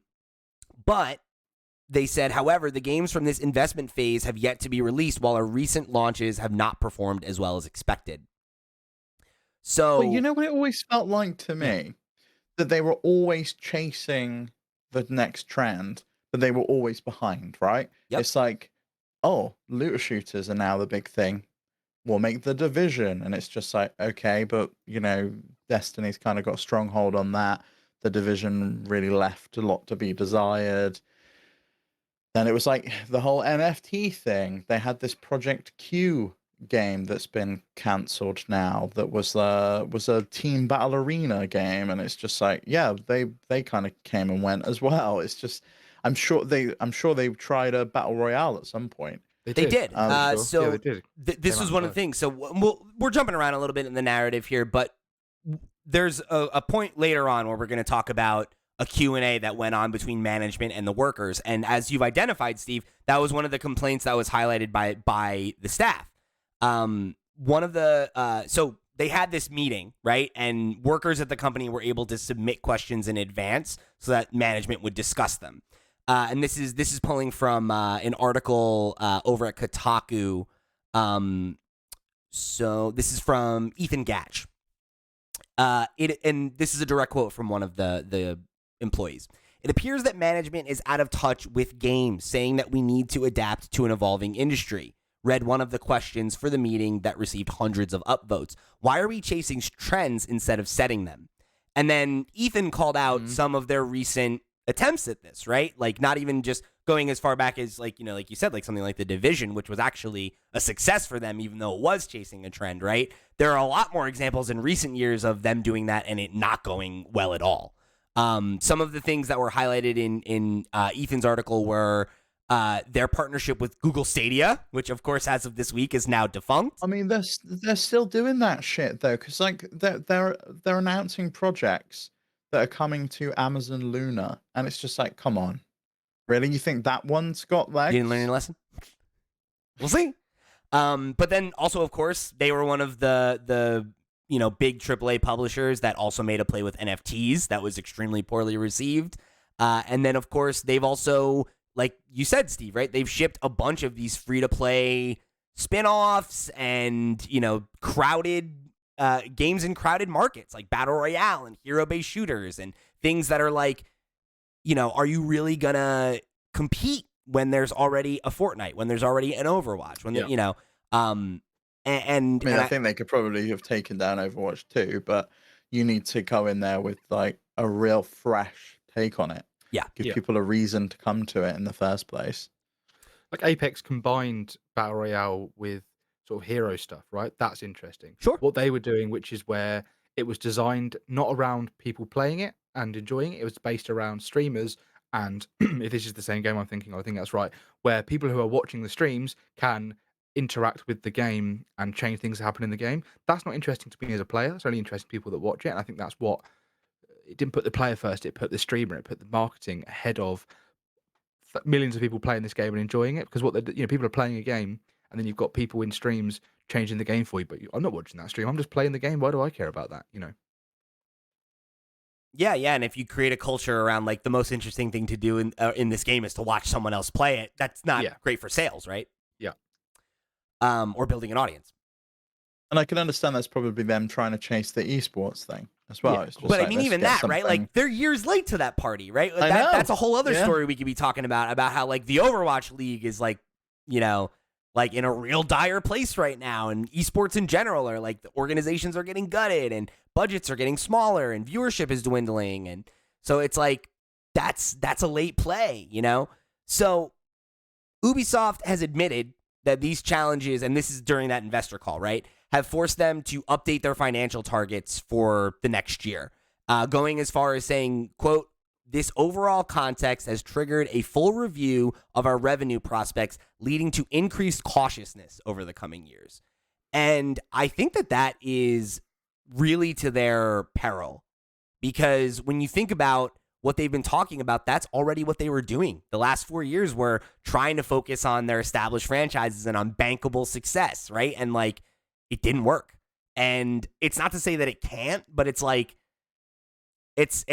they said, however, the games from this investment phase have yet to be released, while our recent launches have not performed as well as expected. So, well, you know what it always felt like to me? That they were always chasing the next trend, but they were always behind, right? Yep. It's like, oh, looter shooters are now the big thing. We'll make The Division. And it's just like, okay, but, Destiny's kind of got a stronghold on that. The Division really left a lot to be desired. Then it was like the whole NFT thing. They had this Project Q game that's been cancelled now. That was a team battle arena game, and it's just like, yeah, they kind of came and went as well. It's just, I'm sure they tried a battle royale at some point. They did. Sure. So yeah, they did. This was one of the things. So we're jumping around a little bit in the narrative here, but there's a point later on where we're going to talk about a Q&A that went on between management and the workers. And as you've identified, Steve, that was one of the complaints that was highlighted by the staff. So they had this meeting, right? And workers at the company were able to submit questions in advance so that management would discuss them. And this is pulling from an article over at Kotaku. So this is from Ethan Gatch. And this is a direct quote from one of the employees. It appears that management is out of touch with games, saying that we need to adapt to an evolving industry. Read one of the questions for the meeting that received hundreds of upvotes. Why are we chasing trends instead of setting them? And then Ethan called out some of their recent attempts at this, right? Like not even just going as far back as like you said, like something like The Division, which was actually a success for them, even though it was chasing a trend, right? There are a lot more examples in recent years of them doing that and it not going well at all. Some of the things that were highlighted in Ethan's article were their partnership with Google Stadia, which of course, as of this week, is now defunct. I mean, they're still doing that shit though, because like they're announcing projects that are coming to Amazon Luna, and it's just like, come on, really? You think that one's got legs? You didn't learn any lesson? We'll see. But then also, of course, they were one of the big AAA publishers that also made a play with NFTs that was extremely poorly received. And then, of course, they've also, like you said, Steve, right? They've shipped a bunch of these free-to-play spin-offs and, crowded games in crowded markets like Battle Royale and hero-based shooters and things that are like, are you really going to compete when there's already a Fortnite, when there's already an Overwatch, when I think they could probably have taken down Overwatch too, but you need to go in there with like a real fresh take on it. Yeah. Give people a reason to come to it in the first place. Like Apex combined Battle Royale with sort of hero stuff, right? That's interesting. Sure. What they were doing, which is where it was designed not around people playing it and enjoying it. It was based around streamers. And if this is the same game I think that's right, where people who are watching the streams can interact with the game and change things that happen in the game. That's not interesting to me as a player. That's only interesting to people that watch it. And I think that's what it didn't put the player first. It put the streamer, it put the marketing ahead of millions of people playing this game and enjoying it. Because people are playing a game, and then you've got people in streams changing the game for you. But I'm not watching that stream. I'm just playing the game. Why do I care about that? Yeah, and if you create a culture around like the most interesting thing to do in this game is to watch someone else play it, that's not great for sales, right? Yeah. or building an audience. And I can understand that's probably them trying to chase the esports thing as well. Yeah, It's just But I like, mean, let's even get that, right? something- Like, they're years late to that party, right? I know. That's a whole other Yeah. story we could be talking about how, like, the Overwatch League is, like, you know, like, in a real dire place right now. And esports in general are, like, the organizations are getting gutted and budgets are getting smaller and viewership is dwindling. And so it's like, that's a late play, you know? So Ubisoft has admitted that these challenges, and this is during that investor call, right, have forced them to update their financial targets for the next year, going as far as saying, quote, "This overall context has triggered a full review of our revenue prospects, leading to increased cautiousness over the coming years." And I think that is really to their peril, because when you think about what they've been talking about, that's already what they were doing. The last 4 years were trying to focus on their established franchises and on bankable success, right? And, like, it didn't work. And it's not to say that it can't, but it's like, it's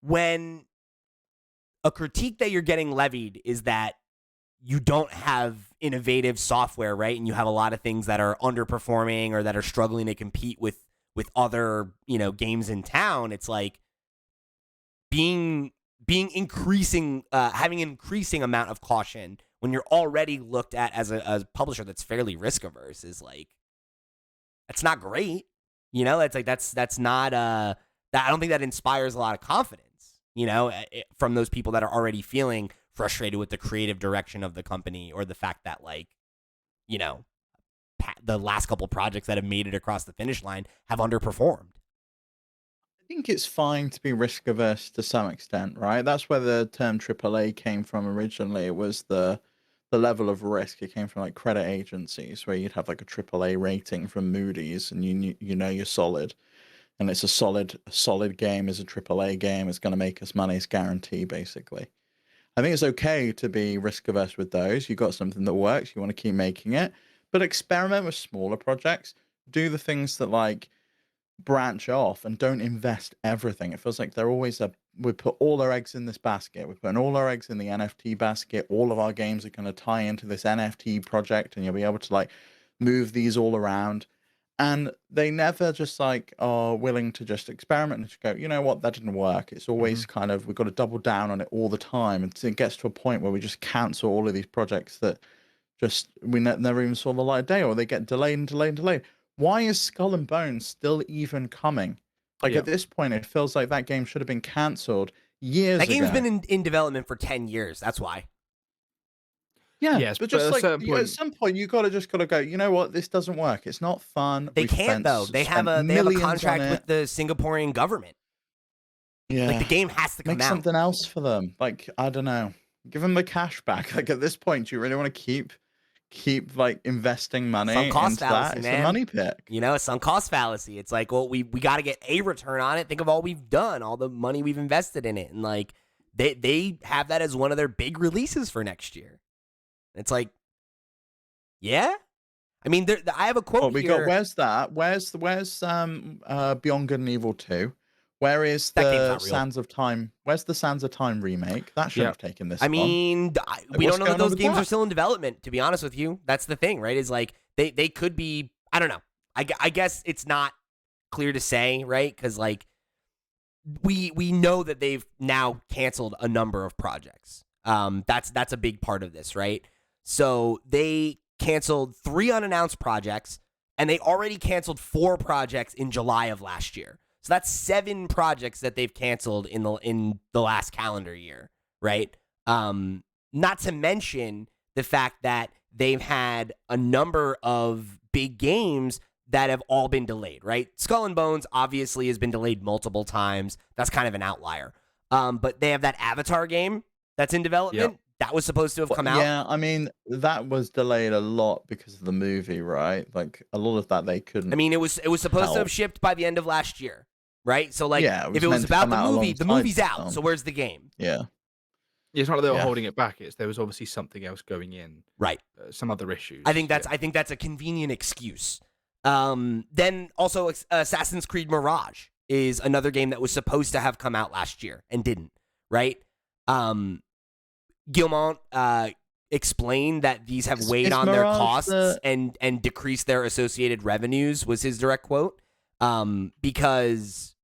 when a critique that you're getting levied is that you don't have innovative software, right? And you have a lot of things that are underperforming or that are struggling to compete with other, you know, games in town. It's like having an increasing amount of caution when you're already looked at as a publisher that's fairly risk averse is like, that's not great. You know, it's like, that's not that, I don't think that inspires a lot of confidence, you know, from those people that are already feeling frustrated with the creative direction of the company, or the fact that, like, you know, the last couple projects that have made it across the finish line have underperformed. I think it's fine to be risk averse to some extent, right? That's where the term AAA came from originally. It was the level of risk. It came from, like, credit agencies, where you'd have, like, a AAA rating from Moody's, and you know you're solid, and it's a solid game is a AAA game. It's going to make us money. It's guarantee, basically. I think it's okay to be risk averse with those. You got something that works, you want to keep making it, but experiment with smaller projects. Do the things that, like, branch off, and don't invest everything. It feels like they're always we put all our eggs in this basket. We're putting all our eggs in the NFT basket. All of our games are going to tie into this NFT project, and you'll be able to, like, move these all around. And they never just, like, are willing to just experiment and just go, you know what, that didn't work. It's always kind of, we've got to double down on it all the time. And it gets to a point where we just cancel all of these projects that just we never even saw the light of day, or they get delayed and delayed and delayed. Why is Skull and Bones still even coming? Like, at this point, it feels like that game should have been cancelled years ago. That game's been in development for 10 years. That's why. Yeah, Yes, but but just at a like certain point- at some point, you gotta go, you know what, this doesn't work. It's not fun. They We've can't, though. They have a millions on contract it. with the Singaporean government. Yeah. Like, the game has to come Make out. something else for them. Like, I don't know. Give them the cash back. Like, at this point, do you really want to keep like investing money Sunk cost into fallacy, that? It's man. a money pick. You know, it's sunk cost fallacy. It's like, well, we got to get a return on it. Think of all we've done, all the money we've invested in it. And, like, they have that as one of their big releases for next year. It's like, yeah. I mean, I have a quote Oh, we here. got, where's that? Where's Beyond Good and Evil 2? Where is That game's the not real. Sands of Time? Where's the Sands of Time remake? That should have taken this I long. mean, we what's don't know that going on those with games that? are still in development, to be honest with you. That's the thing, right? Is like, they could be, I don't know. I guess it's not clear to say, right? Because, like, we know that they've now canceled a number of projects. That's a big part of this, right? So they canceled 3 unannounced projects, and they already canceled 4 projects in July of last year. So that's 7 projects that they've canceled in the last calendar year, right? Not to mention the fact that they've had a number of big games that have all been delayed, right? Skull and Bones obviously has been delayed multiple times. That's kind of an outlier. But they have that Avatar game that's in development. Yep. That was supposed to have come out. Yeah, I mean, that was delayed a lot because of the movie, right? Like, a lot of that they couldn't. I mean, it was supposed to help. have shipped by the end of last year, right? So, like, Yeah, it was if it was meant to about come the out movie, the alongside movie's the out. film. So where's the game? Yeah. It's not that they were Yeah. holding it back. It's there was obviously something else going in, Right. some other issues. I think that's a convenient excuse. Then also Assassin's Creed Mirage is another game that was supposed to have come out last year and didn't, right? Guillemot explained that these have weighed Is on their Mirage costs and decreased their associated revenues, was his direct quote. Because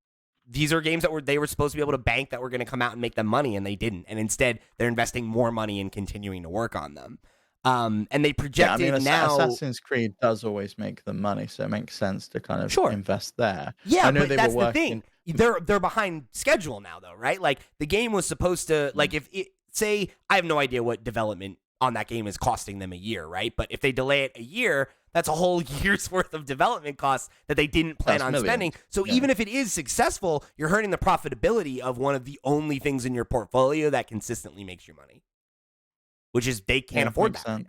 these are games that they were supposed to be able to bank that were going to come out and make them money, and they didn't. And instead, they're investing more money in continuing to work on them. And they projected now. Assassin's Creed does always make them money, so it makes sense to kind of invest there. Yeah, I know but they that's were the thing. They're behind schedule now, though, right? Like the game was supposed to, like, if it, say, I have no idea what development on that game is costing them a year, right? But if they delay it a year, that's a whole year's worth of development costs that they didn't plan on spending. So even if it is successful, you're hurting the profitability of one of the only things in your portfolio that consistently makes you money, which is they can't afford that right now.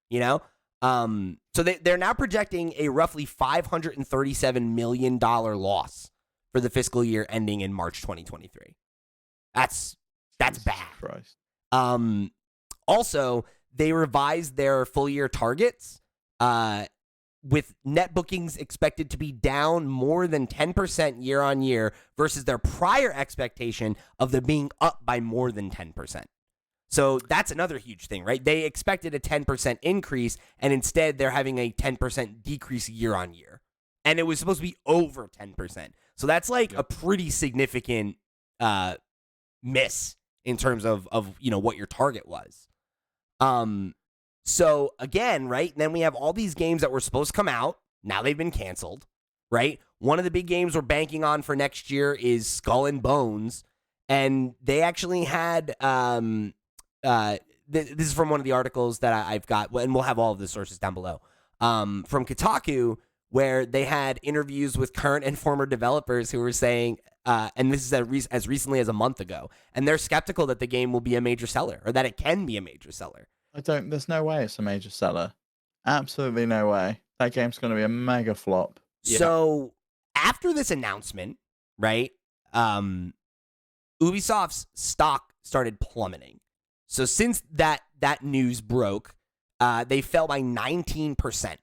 You know? So they're now projecting a roughly $537 million loss for the fiscal year ending in March 2023. That's bad. Christ. Also, they revised their full year targets, with net bookings expected to be down more than 10% year on year versus their prior expectation of them being up by more than 10%. So that's another huge thing, right? They expected a 10% increase, and instead they're having a 10% decrease year on year. And it was supposed to be over 10%. So that's like a pretty significant miss in terms of what your target was. So again, right, then we have all these games that were supposed to come out. Now they've been canceled, right? One of the big games we're banking on for next year is Skull and Bones. And they actually had, this is from one of the articles that I've got, and we'll have all of the sources down below, from Kotaku, where they had interviews with current and former developers who were saying, and this is as recently as a month ago, and they're skeptical that the game will be a major seller or that it can be a major seller. There's no way it's a major seller. Absolutely no way. That game's going to be a mega flop. So after this announcement, right, Ubisoft's stock started plummeting. So since that news broke, they fell by 19%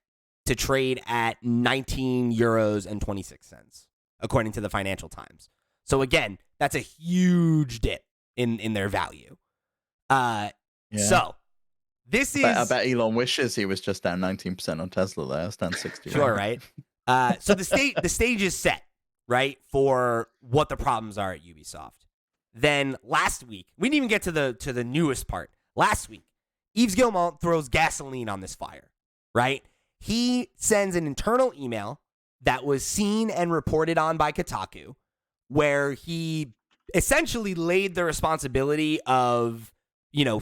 to trade at €19.26, according to the Financial Times. So again, that's a huge dip in their value. So this is... I bet Elon wishes he was just down 19% on Tesla there. It's down 60. Sure, right? So the stage is set, right, for what the problems are at Ubisoft. Then last week, we didn't even get to the newest part. Last week, Yves Guillemot throws gasoline on this fire, right? He sends an internal email that was seen and reported on by Kotaku, where he essentially laid the responsibility of,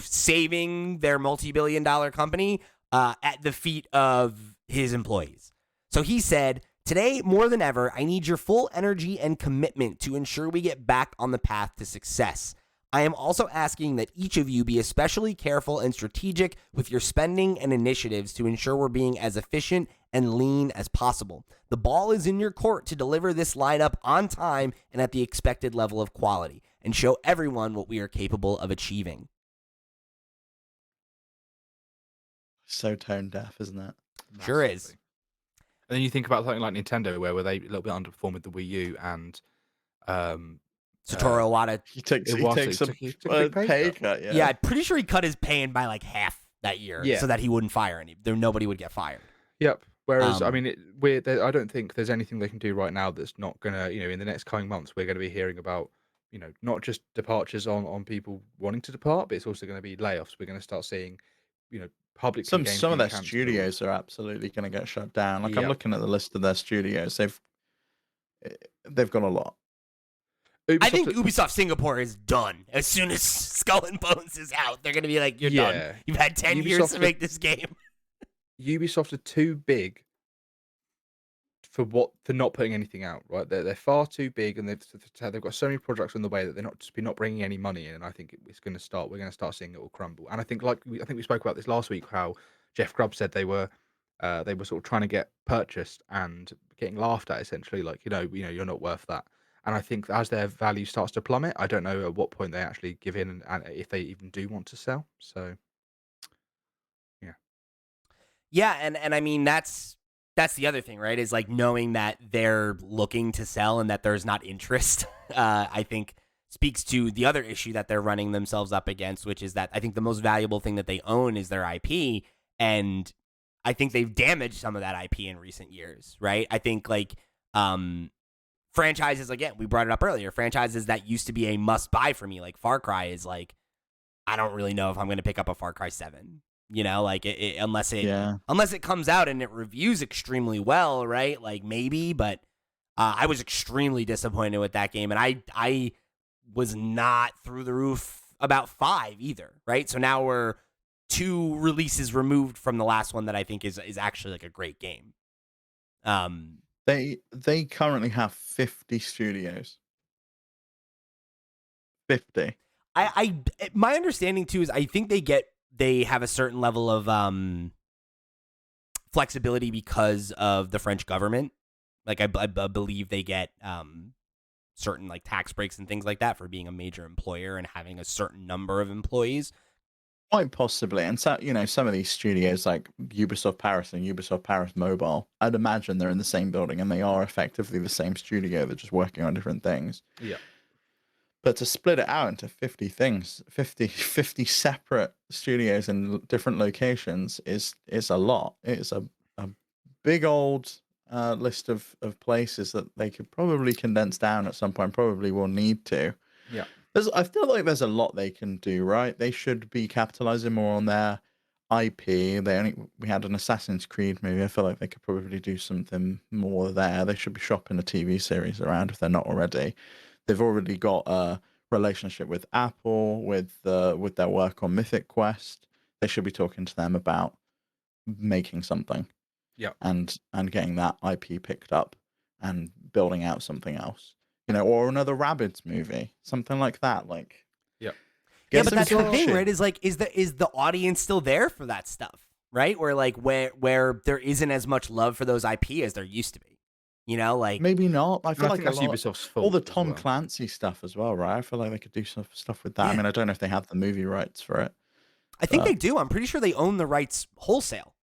saving their multi-billion-dollar company at the feet of his employees. So he said, "Today, more than ever, I need your full energy and commitment to ensure we get back on the path to success. I am also asking that each of you be especially careful and strategic with your spending and initiatives to ensure we're being as efficient and lean as possible. The ball is in your court to deliver this lineup on time and at the expected level of quality, and show everyone what we are capable of achieving." So tone deaf, isn't it? Sure is. And then you think about something like Nintendo, where they a little bit underperformed with the Wii U, and Satoru Iwata. He takes a big pay cut. Yeah, I'm pretty sure he cut his pay in by like half that year, so that he wouldn't fire any. Nobody would get fired. Yep. Whereas, I mean, I don't think there's anything they can do right now that's not gonna, in the next coming months, we're going to be hearing about, not just departures on people wanting to depart, but it's also going to be layoffs. We're going to start seeing, public. Some of their studios are absolutely going to get shut down. Like I'm looking at the list of their studios. They've got a lot. I think Ubisoft Singapore is done. As soon as Skull and Bones is out, they're going to be like, "You're done. You've had 10 years to make this game." Ubisoft are too big for not putting anything out. Right? They're far too big, and they've got so many projects on the way that they're not bringing any money in. And I think it's going to start. We're going to start seeing it all crumble. And I think we spoke about this last week, how Jeff Grubb said they were sort of trying to get purchased and getting laughed at, essentially, like you're not worth that. And I think as their value starts to plummet, I don't know at what point they actually give in, and if they even do want to sell. So, yeah, and I mean that's the other thing, right? Is like knowing that they're looking to sell and that there's not interest. I think speaks to the other issue that they're running themselves up against, which is that I think the most valuable thing that they own is their IP, and I think they've damaged some of that IP in recent years, right? I think like franchises, again, we brought it up earlier, franchises that used to be a must buy for me, like Far Cry is like, I don't really know if I'm going to pick up a Far Cry 7, you know, like unless it comes out and it reviews extremely well, right? Like maybe, but I was extremely disappointed with that game, and I was not through the roof about 5 either, right? So now we're 2 releases removed from the last one that I think is actually like a great game. They currently have 50 studios. 50. My understanding too is I think they have a certain level of flexibility because of the French government. Like I believe they get certain like tax breaks and things like that for being a major employer and having a certain number of employees. Quite possibly. And so, some of these studios like Ubisoft Paris and Ubisoft Paris Mobile, I'd imagine they're in the same building and they are effectively the same studio. They're just working on different things. Yeah. But to split it out into 50 things, 50 separate studios in different locations is a lot. It's a big old list of places that they could probably condense down at some point, probably will need to. Yeah. I feel like there's a lot they can do, right? They should be capitalizing more on their IP. We had an Assassin's Creed movie. I feel like they could probably do something more there. They should be shopping a TV series around if they're not already. They've already got a relationship with Apple with their work on Mythic Quest. They should be talking to them about making something. Yeah. And getting that IP picked up and building out something else. Or another Rabbids movie, something like that. Like, yeah, but that's the thing, right? Is like, is the audience still there for that stuff, right? Where there isn't as much love for those IP as there used to be, like maybe not. I feel like that's Ubisoft's fault. All the Tom Clancy stuff as well, right? I feel like they could do some stuff with that. Yeah. I mean, I don't know if they have the movie rights for it. I think they do. I'm pretty sure they own the rights wholesale.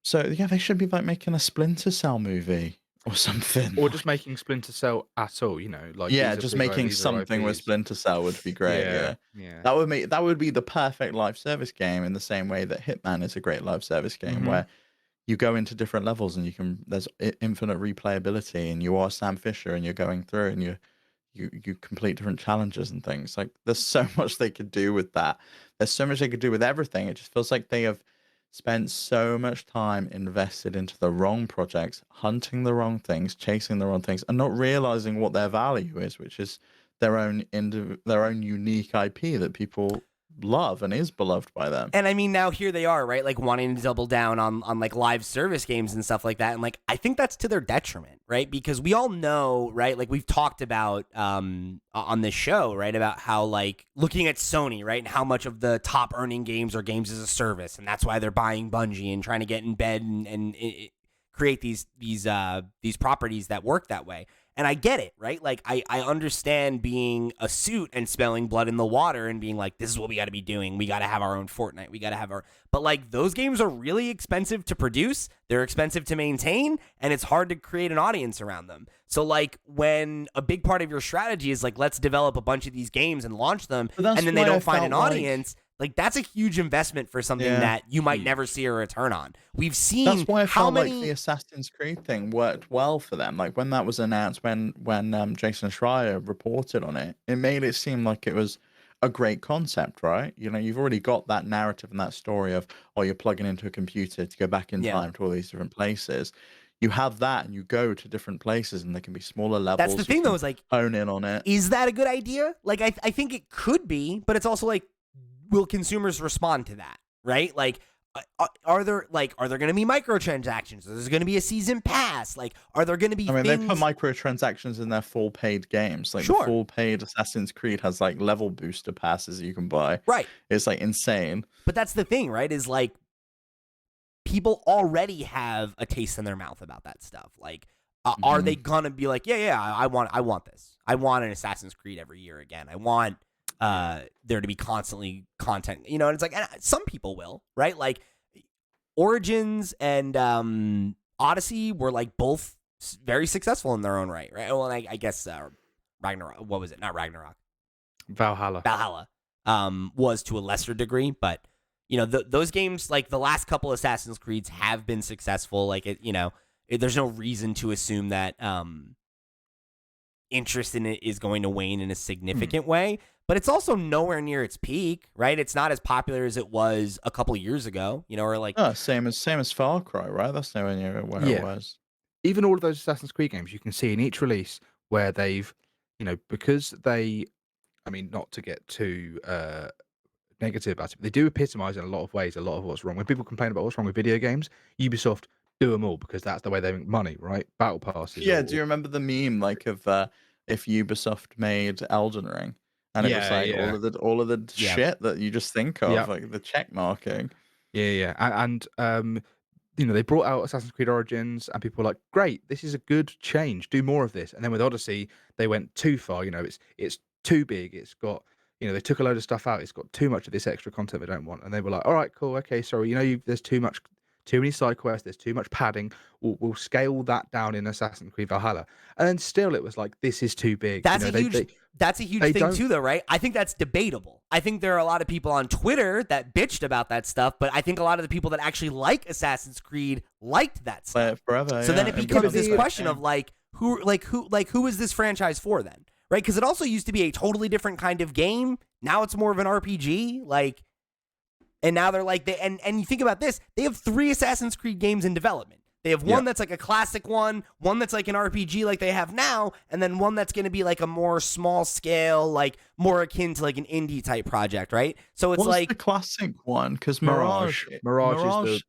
So yeah, they should be like making a Splinter Cell movie. Or something. Or just making Splinter Cell at all, like just making something with Splinter Cell would be great. Yeah. That would be the perfect live service game in the same way that Hitman is a great live service game where you go into different levels and there's infinite replayability and you are Sam Fisher and you're going through and you complete different challenges and things. Like there's so much they could do with that. There's so much they could do with everything. It just feels like they have spent so much time invested into the wrong projects, hunting the wrong things, chasing the wrong things, and not realizing what their value is, which is their own unique IP that people love and is beloved by them. And I mean, now here they are, right? Like wanting to double down on like live service games and stuff like that. And like, I think that's to their detriment, right? Because we all know, right? Like we've talked about on this show, right? About how like looking at Sony, right? And how much of the top earning games are games as a service. And that's why they're buying Bungie and trying to get in bed and create these properties that work that way. And I get it, right? Like, I understand being a suit and smelling blood in the water and being like, this is what we got to be doing. We got to have our own Fortnite. We got to have our... But, like, those games are really expensive to produce. They're expensive to maintain. And it's hard to create an audience around them. So, like, when a big part of your strategy is, like, let's develop a bunch of these games and launch them, and then they don't find an audience... Like, that's a huge investment for something that you might never see a return on. We've seen that's why I felt like the Assassin's Creed thing worked well for them. Like, when that was announced, when Jason Schreier reported on it, it made it seem like it was a great concept, right? You've already got that narrative and that story of, you're plugging into a computer to go back in time to all these different places. You have that and you go to different places and there can be smaller levels. That's the thing, though, is like, hone in on it. Is that a good idea? Like, I think it could be, but it's also like, will consumers respond to that, right? Like, are there going to be microtransactions? There's going to be a season pass. Like, are there going to be they put microtransactions in their full paid games. Like, the full paid Assassin's Creed has like level booster passes you can buy. Right. It's like insane. But that's the thing, right? Is like, people already have a taste in their mouth about that stuff. Like, are they going to be like, I want this. I want an Assassin's Creed every year again. I want there to be constantly content, and it's like, and some people will, right? Like Origins and Odyssey were like both very successful in their own right? Well, and I guess Ragnarok. What was it? Not Ragnarok. Valhalla. Was to a lesser degree, but those games, like the last couple Assassin's Creeds, have been successful. Like there's no reason to assume that interest in it is going to wane in a significant way. But it's also nowhere near its peak, right? It's not as popular as it was a couple years ago, or like same as Far Cry, right? That's nowhere near where it was. Even all of those Assassin's Creed games, you can see in each release where they've, because they, I mean, not to get too negative about it, but they do epitomize in a lot of ways a lot of what's wrong. When people complain about what's wrong with video games, Ubisoft do them all because that's the way they make money, right? Battle passes. Yeah, do you remember the meme like of if Ubisoft made Elden Ring? And it was like all of the shit that you just think of, like the check marking. Yeah. And they brought out Assassin's Creed Origins, and people were like, "Great, this is a good change. Do more of this." And then with Odyssey, they went too far. It's too big. It's got, they took a load of stuff out. It's got too much of this extra content we don't want. And they were like, "All right, cool, okay, sorry. There's too many side quests. There's too much padding. We'll scale that down in Assassin's Creed Valhalla." And then still, it was like, this is too big. That's a huge thing too, though, right? I think that's debatable. I think there are a lot of people on Twitter that bitched about that stuff, but I think a lot of the people that actually like Assassin's Creed liked that stuff. Forever, so then it becomes this question of who is this franchise for then, right? Because it also used to be a totally different kind of game. Now it's more of an RPG, and now they're like and you think about this, they have 3 Assassin's Creed games in development. They have one that's like a classic one that's like an RPG like they have now, and then one that's going to be like a more small scale, like more akin to like an indie type project, right? So it's the classic one, because Mirage is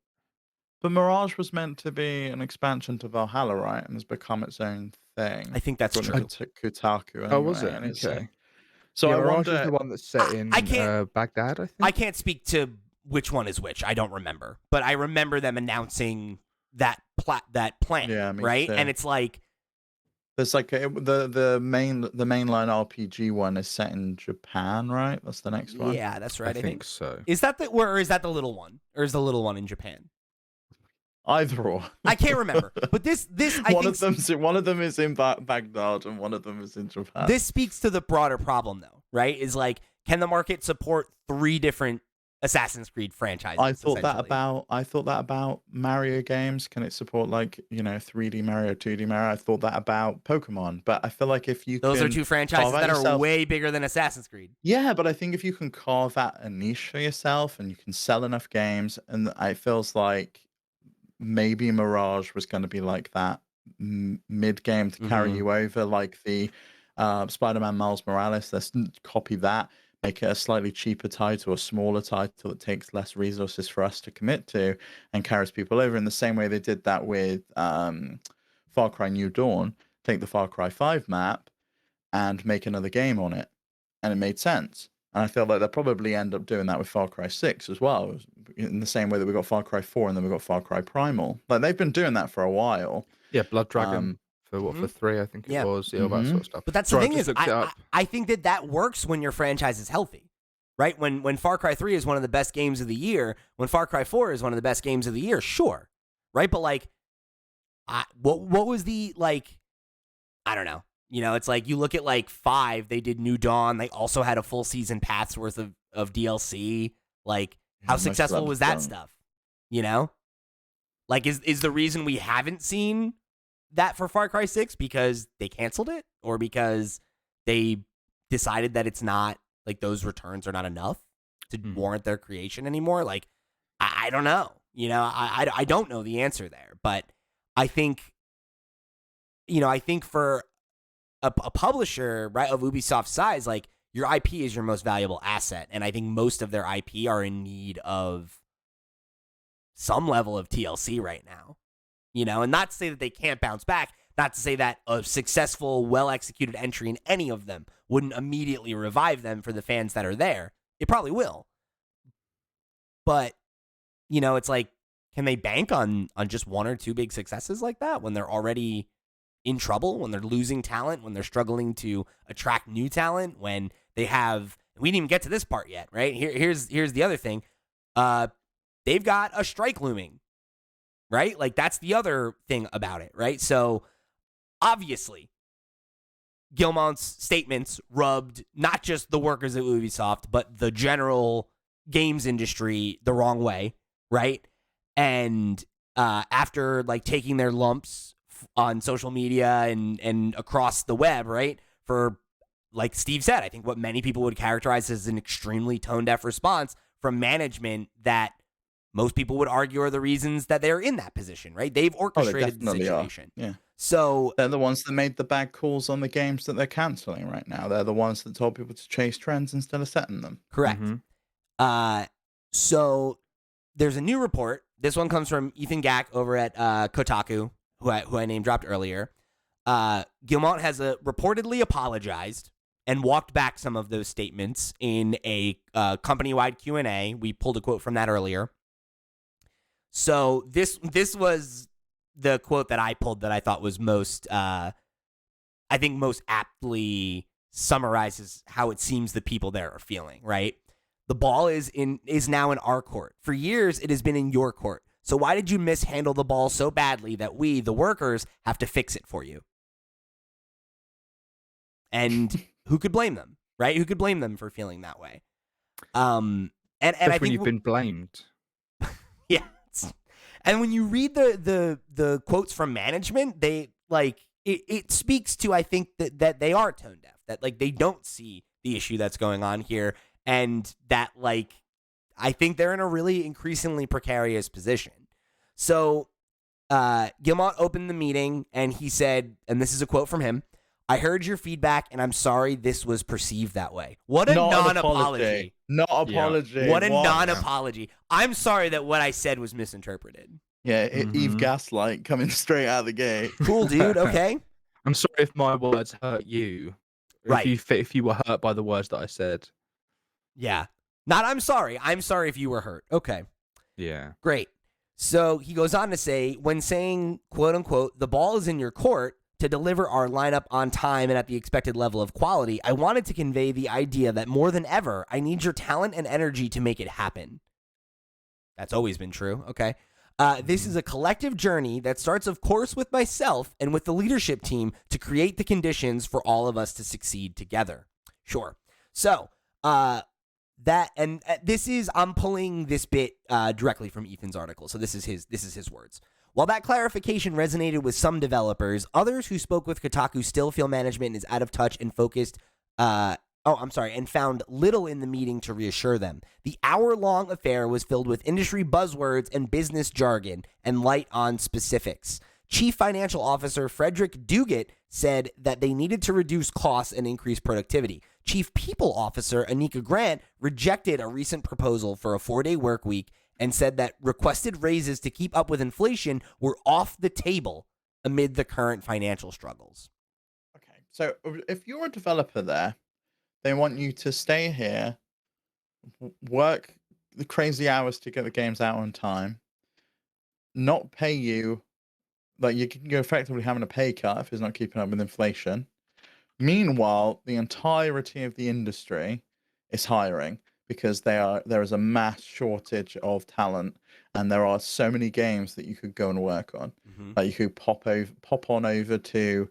but Mirage was meant to be an expansion to Valhalla, right? And has become its own thing. I think that's true. Kotaku. Anyway, oh, was it? Okay. So I Mirage wonder, is the one that's set in Baghdad, I think. I can't speak to which one is which. I don't remember, but I remember them announcing that plan, right? Too. And it's like there's like the mainline RPG one is set in Japan, right? That's the next one. Yeah, that's right. I think so. Is that the little one, or is the little one in Japan? Either or. I can't remember. But this one of them is in Baghdad and one of them is in Japan. This speaks to the broader problem, though, right? Is like, can the market support 3 different Assassin's Creed franchises? I thought that about Mario games. Can it support 3D Mario, 2D Mario? I thought that about Pokemon, but I feel like if you those are 2 franchises that are way bigger than Assassin's Creed. Yeah, but I think if you can carve out a niche for yourself and you can sell enough games, and it feels like maybe Mirage was going to be like that mid game to carry you over, like the Spider-Man Miles Morales. Let's copy that. Make it a slightly cheaper title, a smaller title that takes less resources for us to commit to and carries people over in the same way they did that with Far Cry New Dawn. Take the Far Cry 5 map and make another game on it. And it made sense. And I feel like they'll probably end up doing that with Far Cry 6 as well, in the same way that we got Far Cry 4 and then we got Far Cry Primal. Like, they've been doing that for a while. Yeah, Blood Dragon. For 3, I think it was, all that sort of stuff. But that's the thing is, I think that works when your franchise is healthy, right? When Far Cry 3 is one of the best games of the year, when Far Cry 4 is one of the best games of the year, sure, right? But what was the I don't know. It's like you look at 5, they did New Dawn, they also had a full season pass worth of DLC. How successful was that stuff? Is the reason we haven't seen that for Far Cry 6 because they canceled it, or because they decided that it's not, those returns are not enough to warrant their creation anymore? I don't know. I don't know the answer there, but I think for a publisher, right, of Ubisoft's size, your IP is your most valuable asset, and I think most of their IP are in need of some level of TLC right now. And not to say that they can't bounce back, not to say that a successful, well-executed entry in any of them wouldn't immediately revive them for the fans that are there. It probably will. But, it's like, can they bank on just 1 or 2 big successes like that when they're already in trouble, when they're losing talent, when they're struggling to attract new talent, when they have... We didn't even get to this part yet, right? Here's the other thing. They've got a strike looming. Right? That's the other thing about it, right? So, obviously, Guillemont's statements rubbed not just the workers at Ubisoft, but the general games industry the wrong way, right? And after like taking their lumps on social media and across the web, right, for, like Steve said, I think what many people would characterize as an extremely tone-deaf response from management that most people would argue are the reasons that they're in that position, right? They've orchestrated the situation. Yeah. So they're the ones that made the bad calls on the games that they're canceling right now. They're the ones that told people to chase trends instead of setting them. Correct. So there's a new report. This one comes from Ethan Gack over at Kotaku, who I name dropped earlier. Guillemot has reportedly apologized and walked back some of those statements in a company-wide Q&A. We pulled a quote from that earlier. So this was the quote that I pulled that I thought was most aptly summarizes how it seems the people there are feeling, right? The ball is now in our court. For years, it has been in your court. So why did you mishandle the ball so badly that we, the workers, have to fix it for you? And who could blame them, right? Who could blame them for feeling that way? And I think when you've been blamed. Yeah. And when you read the quotes from management, they like it speaks to, I think, that they are tone deaf, that like they don't see the issue that's going on here, and that like I think they're in a really increasingly precarious position. So Guillemot opened the meeting and he said, and this is a quote from him, "I heard your feedback and I'm sorry this was perceived that way." What a non-apology. Not apology. Yeah. What a non-apology. I'm sorry that what I said was misinterpreted. Yeah, Eve Gaslight coming straight out of the gate. Cool, dude. Okay. I'm sorry if my words hurt you. Right. If you were hurt by the words that I said. Yeah. Not I'm sorry. I'm sorry if you were hurt. Okay. Yeah. Great. So he goes on to say, when saying, quote unquote, the ball is in your court to deliver our lineup on time and at the expected level of quality, I wanted to convey the idea that more than ever, I need your talent and energy to make it happen. That's always been true. Okay. This is a collective journey that starts, of course, with myself and with the leadership team to create the conditions for all of us to succeed together. Sure. So, I'm pulling this bit directly from Ethan's article. So this is his words. While that clarification resonated with some developers, others who spoke with Kotaku still feel management is out of touch and focused. And found little in the meeting to reassure them. The hour-long affair was filled with industry buzzwords and business jargon and light on specifics. Chief Financial Officer Frederick Duguid said that they needed to reduce costs and increase productivity. Chief People Officer Anika Grant rejected a recent proposal for a 4-day work week and said that requested raises to keep up with inflation were off the table amid the current financial struggles. Okay, so if you're a developer there, they want you to stay here, work the crazy hours to get the games out on time, not pay you, like you're effectively having a pay cut if it's not keeping up with inflation. Meanwhile, the entirety of the industry is hiring because there is a mass shortage of talent, and there are so many games that you could go and work on. Like you could pop on over to.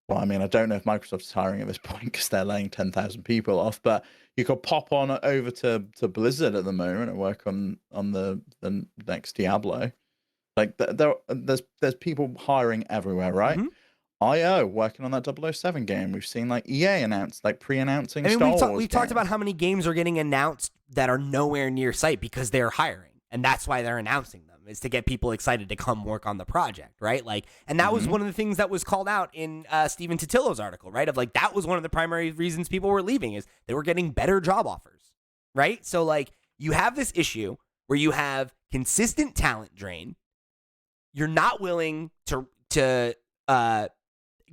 Well, I mean, I don't know if Microsoft's hiring at this point because they're laying 10,000 people off, but you could pop on over to Blizzard at the moment and work on the next Diablo. Like there's people hiring everywhere, right? IO working on that 007 game. We've seen like EA announce, like pre-announcing Star Wars. We've talked about how many games are getting announced that are nowhere near site because they're hiring, and that's why they're announcing them. Is to get people excited to come work on the project, right? Like, and that was one of the things that was called out in Stephen Totillo's article, right? Of like, that was one of the primary reasons people were leaving is they were getting better job offers, right? So like, you have this issue where you have consistent talent drain. You're not willing to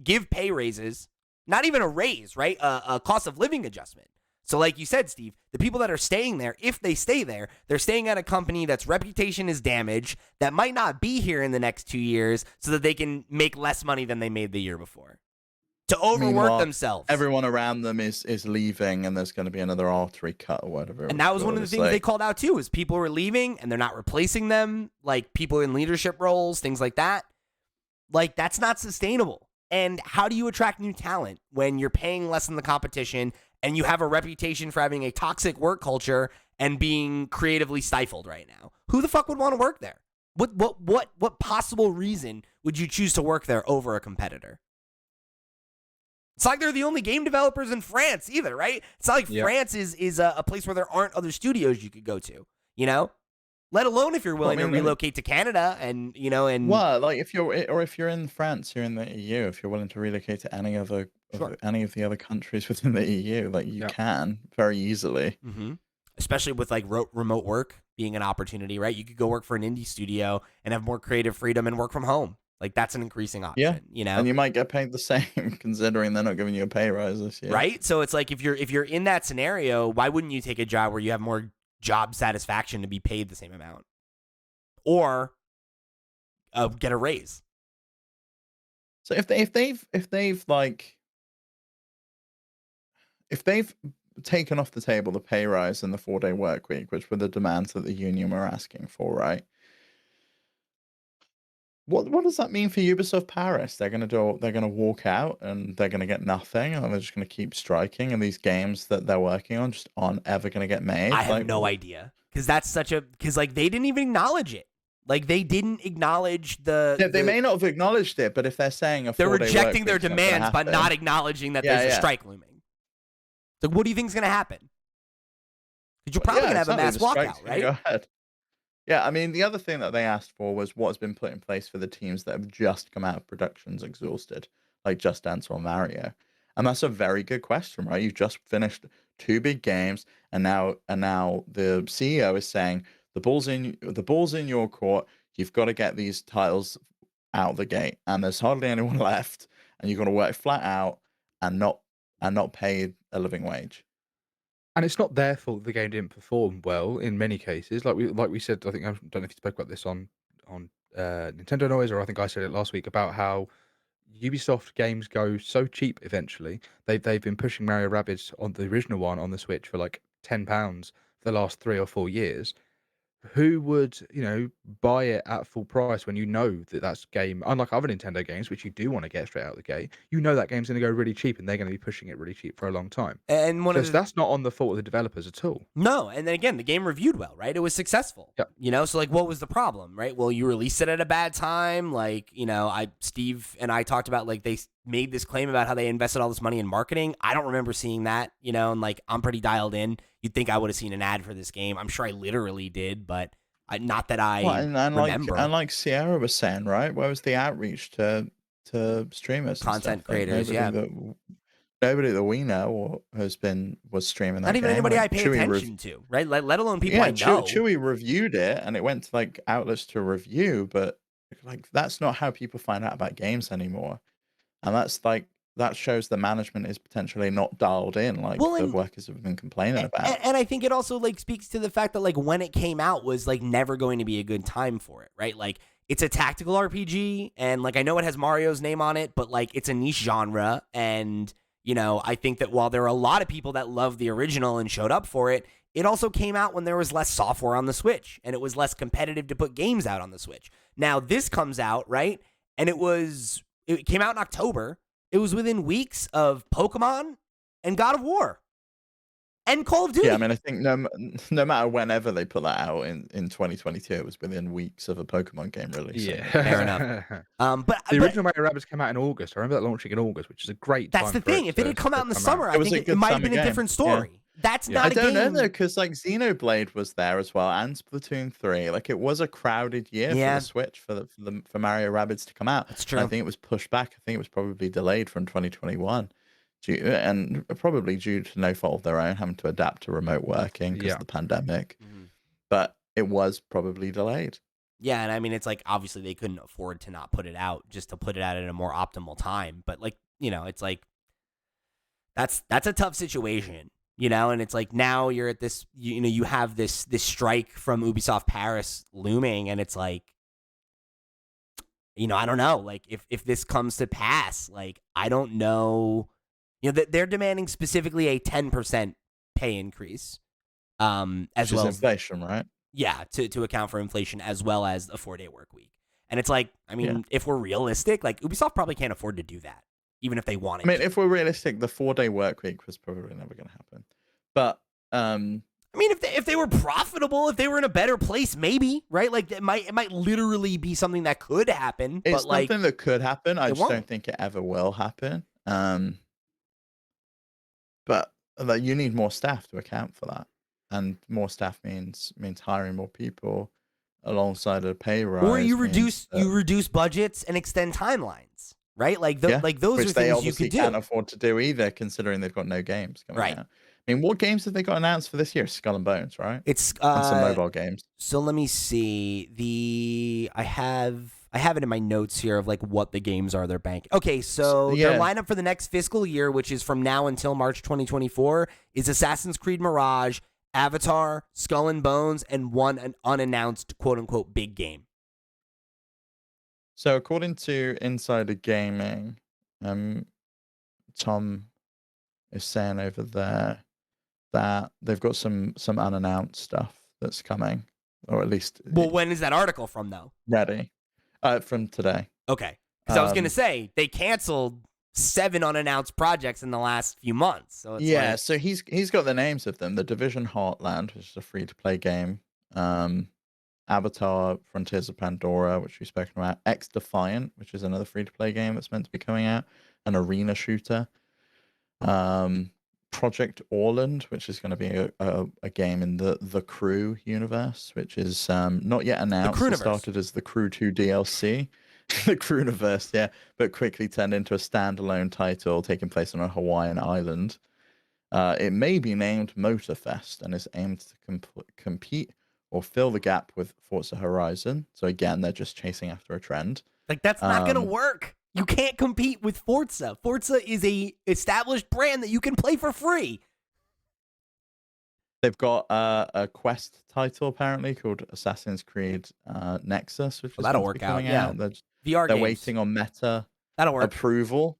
give pay raises, not even a raise, right? A cost of living adjustment. So like you said, Steve, the people that are staying there, if they stay there, they're staying at a company that's reputation is damaged, that might not be here in the next 2 years so that they can make less money than they made the year before. To overwork themselves. Everyone around them is leaving, and there's going to be another artery cut or whatever. And that was one of the things they called out too, is people were leaving and they're not replacing them, like people in leadership roles, things like that. Like, that's not sustainable. And how do you attract new talent when you're paying less than the competition and you have a reputation for having a toxic work culture and being creatively stifled right now? Who the fuck would want to work there? What possible reason would you choose to work there over a competitor? It's like they're the only game developers in France either, right? It's not like France is a place where there aren't other studios you could go to, you know? Let alone if you're willing to relocate to Canada and, you know, and... Well, like if you're in France, you're in the EU, if you're willing to relocate to any of the other countries within the EU, like you can very easily. Mm-hmm. Especially with like remote work being an opportunity, right? You could go work for an indie studio and have more creative freedom and work from home. Like that's an increasing option, you know? And you might get paid the same considering they're not giving you a pay rise this year. Right? So it's like if you're in that scenario, why wouldn't you take a job where you have more job satisfaction to be paid the same amount? Or get a raise. So if they've taken off the table the pay rise and the 4-day work week, which were the demands that the union were asking for, right? What does that mean for Ubisoft Paris? They're gonna walk out and they're gonna get nothing, and they're just gonna keep striking, and these games that they're working on just aren't ever gonna get made. I have no idea, because like they didn't even acknowledge it. Like they didn't acknowledge they may not have acknowledged it, but if they're saying they're rejecting their demands but not acknowledging that there's a strike looming. So what do you think is gonna happen? Because you're probably gonna have a mass walkout, right? Go ahead. Yeah, I mean, the other thing that they asked for was what's been put in place for the teams that have just come out of productions exhausted, like Just Dance or Mario. And that's a very good question, right? You've just finished 2 big games, and now the CEO is saying the ball's in your court. You've got to get these titles out the gate, and there's hardly anyone left, and you've got to work flat out and not pay a living wage. And it's not their fault the game didn't perform well in many cases. Like we said, I think I don't know if you spoke about this on Nintendo Noise, or I think I said it last week about how Ubisoft games go so cheap eventually. They've been pushing Mario Rabbids on the original one on the Switch for like £10 for the last 3 or 4 years. Who would, buy it at full price when you know that that's game, unlike other Nintendo games, which you do want to get straight out the gate, that game's going to go really cheap and they're going to be pushing it really cheap for a long time. And that's not on the fault of the developers at all. No, and then again, the game reviewed well, right? It was successful. Yep. So like what was the problem, right? Well, you released it at a bad time. Like, Steve and I talked about like they made this claim about how they invested all this money in marketing. I don't remember seeing that, and like I'm pretty dialed in. You'd think I would have seen an ad for this game. I'm sure I literally did, but not that I remember. And like Sierra was saying, right? Where was the outreach to streamers, content creators? Nobody that we know was streaming that. Not even game. anybody I pay attention to, right? Let alone people I know. Chewy reviewed it, and it went to like outlets to review, but like that's not how people find out about games anymore. And that shows the management is potentially not dialed in like the workers have been complaining about. And I think it also like speaks to the fact that like when it came out was like never going to be a good time for it, right? Like it's a tactical RPG, and like I know it has Mario's name on it, but like it's a niche genre, and I think that while there are a lot of people that love the original and showed up for it, it also came out when there was less software on the Switch and it was less competitive to put games out on the Switch. Now this comes out, right? And it came out in October. It was within weeks of Pokemon and God of War and Call of Duty. Yeah, I mean, I think no matter whenever they put that out in 2022, it was within weeks of a Pokemon game release. Yeah, fair enough. But the original Mario Rabbids came out in August. I remember that launching in August, which is a great time. That's the thing. If it had come out in the summer, I think it might have been a different story. Yeah. That's not a game. I don't know though, because like Xenoblade was there as well, and Splatoon 3. Like it was a crowded year for the Switch for Mario Rabbids to come out. That's true. And I think it was pushed back. I think it was probably delayed from 2021, and probably due to no fault of their own, having to adapt to remote working because of the pandemic. Mm-hmm. But it was probably delayed. Yeah, and I mean it's like obviously they couldn't afford to not put it out, just to put it out at a more optimal time. But like it's like that's a tough situation. And it's like now you're at this, you have this strike from Ubisoft Paris looming, and it's like, I don't know, like if this comes to pass, like I don't know, that they're demanding specifically a 10% pay increase, as well as inflation, right? Yeah, to account for inflation, as well as a 4-day work week. And it's like, I mean, if we're realistic, like Ubisoft probably can't afford to do that. even if they wanted I mean, to. if we're realistic, the 4-day work week was probably never going to happen. But I mean, if they were profitable, if they were in a better place, maybe, right? Like it might literally be something that could happen. it's But like, something that could happen. I it just won't. don't think it ever will happen. But like, you need more staff to account for that, and more staff means hiring more people alongside a pay rise. Or you means reduce budgets and extend timelines, right? Like those which are they things you obviously could do. can't afford to do either, considering they've got no games coming Right. out. I mean, what games have they got announced for this year? Skull and Bones, right? It's And some mobile games. So let me see. I have it in my notes here of like what the games are they're banking. Okay, so their lineup for the next fiscal year, which is from now until March 2024, is Assassin's Creed Mirage, Avatar, Skull and Bones, and an unannounced quote unquote big game. So according to Insider Gaming, Tom is saying over there that they've got some unannounced stuff that's coming, or at least Well, when is that article from though? ready. From today. Okay, because I was gonna say they canceled 7 unannounced projects in the last few months. So it's So he's got the names of them: The Division Heartland, which is a free-to-play game, Avatar: Frontiers of Pandora, which we've spoken about, X Defiant, which is another free-to-play game that's meant to be coming out, an arena shooter, Project Orland, which is going to be a game in the Crew universe, which is not yet announced. It started as the Crew 2 DLC, the Crewniverse, yeah, but quickly turned into a standalone title taking place on a Hawaiian island. It may be named Motorfest and is aimed to compete or fill the gap with Forza Horizon. So again, they're just chasing after a trend. like that's not gonna work. You can't compete with Forza. Forza is a established brand that you can play for free. They've got a Quest title apparently called Assassin's Creed Nexus, which is that'll work out. Yeah, VR they're games. waiting on Meta That'll work. approval.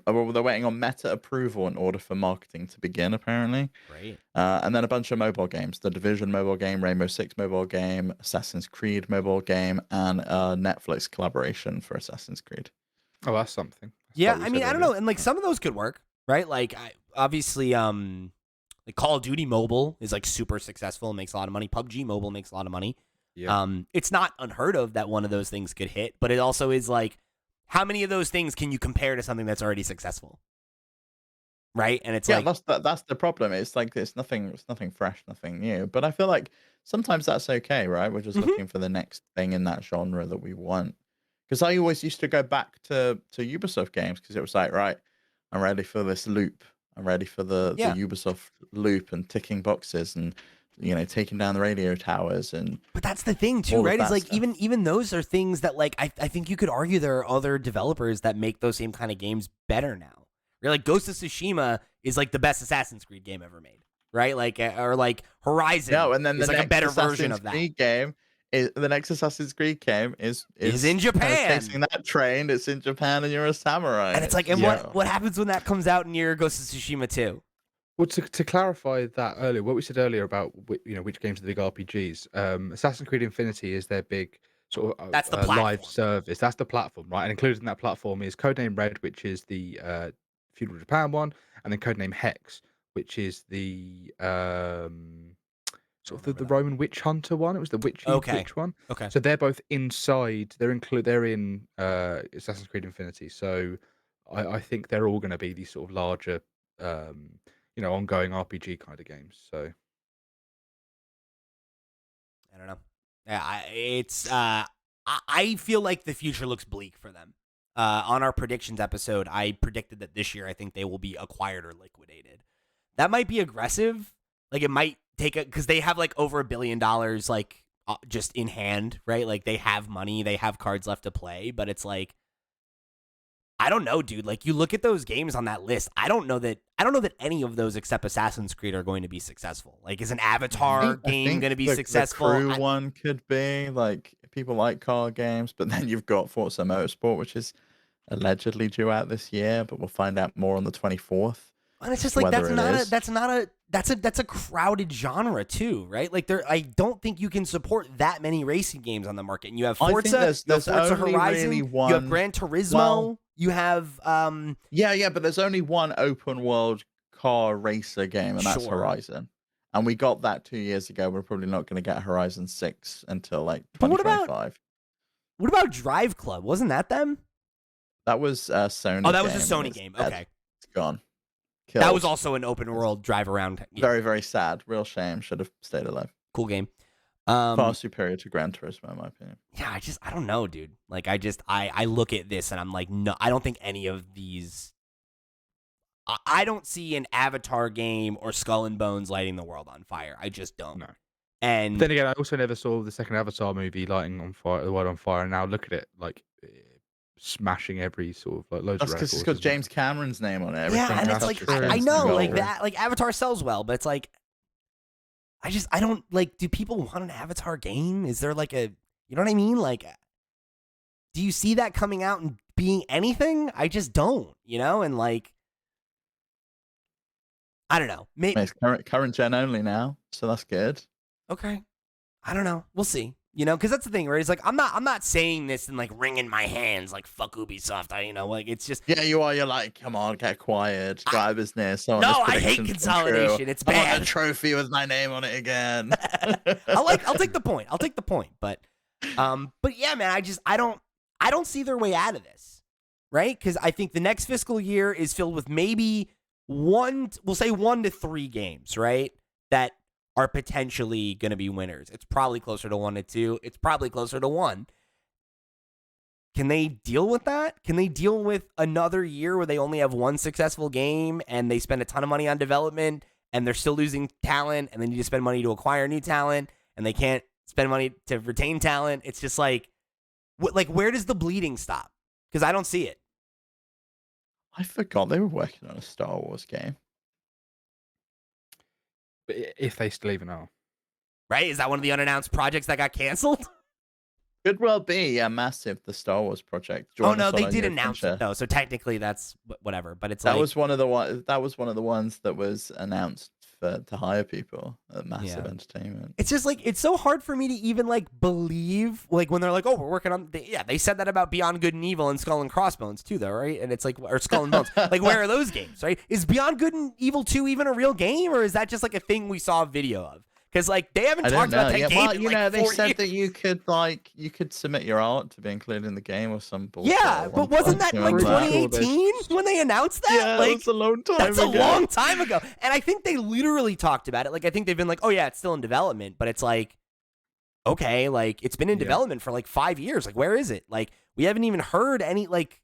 Well, they're waiting on Meta approval in order for marketing to begin, apparently. Great. And then a bunch of mobile games: The Division mobile game, Rainbow Six mobile game, Assassin's Creed mobile game, and a Netflix collaboration for Assassin's Creed. Oh, that's something. Yeah, I mean, I don't know, and like some of those could work, right? Like, obviously, like Call of Duty Mobile is like super successful and makes a lot of money. PUBG Mobile makes a lot of money. Yeah. It's not unheard of that one of those things could hit, but it also is like, how many of those things can you compare to something that's already successful? Right? And it's like, that's the problem. It's like it's nothing fresh, nothing new. But I feel like sometimes that's okay, right? We're just looking for the next thing in that genre that we want. Because I always used to go back to Ubisoft games because it was like, right, I'm ready for this loop. I'm ready for the Ubisoft loop and ticking boxes and taking down the radio towers and. But that's the thing too, right? It's like stuff. even those are things that like I think you could argue there are other developers that make those same kind of games better now. You're like Ghost of Tsushima is like the best Assassin's Creed game ever made, right? Like or like Horizon. No, and then is the like next a better Assassin's version of that. Creed game. The next Assassin's Creed game is in Japan. Chasing that train, it's in Japan, and you're a samurai. And it's like, and what happens when that comes out near Ghost of Tsushima 2? Well, to clarify that earlier, what we said earlier about which games are the big RPGs, Assassin's Creed Infinity is their big sort of that's the live service. That's the platform, right? And included in that platform is Codename Red, which is the Feudal Japan one, and then Codename Hex, which is the sort of the Roman Witch Hunter one. It was the witch one. Okay. So they're both inside. They're in Assassin's Creed Infinity. So I think they're all going to be these sort of larger, ongoing RPG kind of games. So I don't know. Yeah, I feel like the future looks bleak for them. On our predictions episode, I predicted that this year I think they will be acquired or liquidated. That might be aggressive. Like it might take because they have like over $1 billion like just in hand, right? Like they have money, they have cards left to play, but it's like I don't know, dude. Like you look at those games on that list, I don't know that any of those except Assassin's Creed are going to be successful. Like is an Avatar game going to be successful? The Crew one could be like people like car games, but then you've got Forza Motorsport, which is allegedly due out this year, but we'll find out more on the 24th. And it's just like that's a crowded genre too, right? Like I don't think you can support that many racing games on the market. And you have Forza, you have Forza Horizon, you have Gran Turismo. Well, You have Yeah, but there's only one open world car racer game, and that's Sure. Horizon. And we got that 2 years ago. We're probably not going to get Horizon 6 until like But 2025. what about Drive Club? Wasn't that them? That was Sony. Oh, that was a game, and Sony it's game. dead. Okay. It's gone. That was Killed. also an open world drive around. Yeah, Very, very sad. Real shame. Should have stayed alive. cool game. Far superior to Gran Turismo, in my opinion. Yeah, I don't know, dude. Like, I look at this and I'm like, no, I don't think any of these. I don't see an Avatar game or Skull and Bones lighting the world on fire. I just don't. No. And But then again, I also never saw the second Avatar movie lighting on fire, the world on fire, and now look at it, like smashing every sort of like loads That's of because records. it's got isn't it? James Cameron's name on it. yeah, Everything and it's has like to I spin know, gold. like that, like Avatar sells well, but it's like, I don't like. Do people want an Avatar game? Is there like a, you know what I mean? Like, do you see that coming out and being anything? I just don't, and like, I don't know. Maybe It's current gen only now, so that's good. okay. I don't know. We'll see. Because that's the thing, right? It's like I'm not saying this and like wringing my hands, like fuck Ubisoft. Like it's just Yeah, you are. You're like, come on, get quiet, go out of business. No, I hate consolidation. It's I want bad. a trophy with my name on it again. I'll take the point. But yeah, man, I don't see their way out of this, right? Because I think the next fiscal year is filled with maybe we'll say 1 to 3 games, right? That are potentially going to be winners. It's probably closer to 1 to 2. It's probably closer to 1. Can they deal with that? Can they deal with another year where they only have one successful game and they spend a ton of money on development and they're still losing talent and they need to spend money to acquire new talent and they can't spend money to retain talent? It's just like where does the bleeding stop? Because I don't see it. I forgot they were working on a Star Wars game. if they still even are. Right? Is that one of the unannounced projects that got canceled? Could well be massive. The Star Wars project. Oh no, they did announce it though, so technically that's whatever. But it's that was one of the ones that was announced to hire people at Massive Entertainment. It's just like it's so hard for me to even like believe like when they're like, oh, we're working on they said that about Beyond Good and Evil and Skull and Crossbones too, though, right? And it's like or Skull and Bones, like where are those games, right? Is Beyond Good and Evil 2 even a real game, or is that just like a thing we saw a video of? Because like they haven't talked about that game. Well, in, they said years. that you could submit your art to be included in the game or some bullshit. Yeah, but wasn't that like 2018 when they announced that? Yeah, like, that's a long time That's ago. a long time ago. And I think they literally talked about it. Like I think they've been like, oh yeah, it's still in development, but it's like, okay, like it's been in development for like 5 years. Like where is it? Like we haven't even heard any like.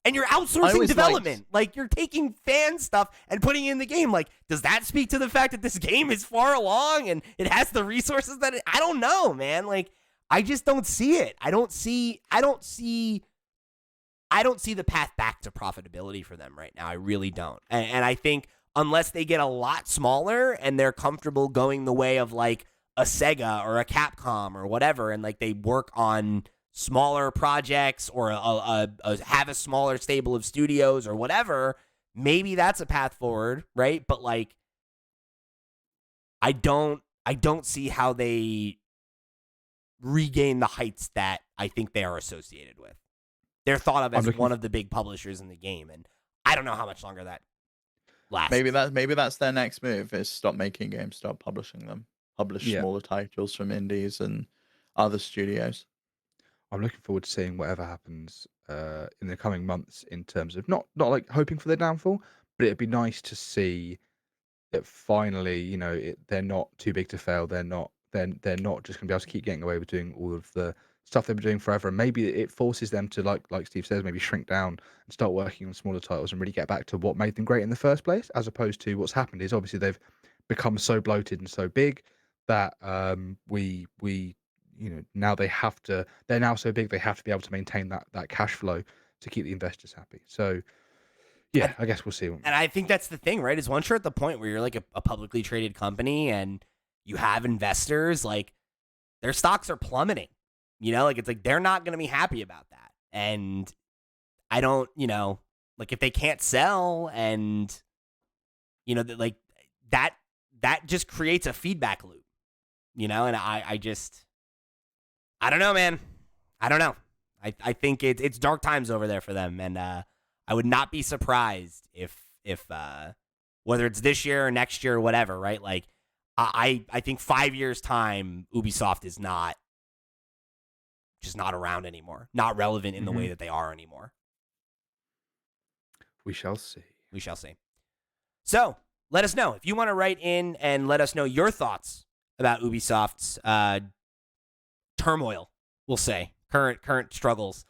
And you're outsourcing development. Like, you're taking fan stuff and putting it in the game. Like, does that speak to the fact that this game is far along and it has the resources that I don't know, man. Like, I just don't see it. I don't see the path back to profitability for them right now. I really don't. And I think unless they get a lot smaller and they're comfortable going the way of like a Sega or a Capcom or whatever, and like they work on smaller projects or have a smaller stable of studios or whatever, maybe that's a path forward, right? But like, I don't see how they regain the heights that I think they are associated with. They're thought of as one of the big publishers in the game, and I don't know how much longer that lasts. Maybe that's their next move: is stop making games, stop publishing them, publish smaller titles from indies and other studios. I'm looking forward to seeing whatever happens in the coming months in terms of not like hoping for their downfall, but it'd be nice to see that finally, they're not too big to fail. They're not just going to be able to keep getting away with doing all of the stuff they've been doing forever. And maybe it forces them to, like Steve says, maybe shrink down and start working on smaller titles and really get back to what made them great in the first place, as opposed to what's happened is obviously they've become so bloated and so big that we now they're now so big they have to be able to maintain that cash flow to keep the investors happy. So yeah, I guess we'll see. And I think that's the thing, right? Is once you're at the point where you're like a publicly traded company and you have investors, like their stocks are plummeting. Like it's like they're not going to be happy about that. And I don't, like if they can't sell and like that just creates a feedback loop. And I don't know, man. I don't know. I think it's dark times over there for them, and I would not be surprised if whether it's this year or next year or whatever, right? Like I think 5 years time, Ubisoft is just not around anymore, not relevant in the way that they are anymore. We shall see. We shall see. So let us know if you want to write in and let us know your thoughts about Ubisoft's turmoil, we'll say, current struggles,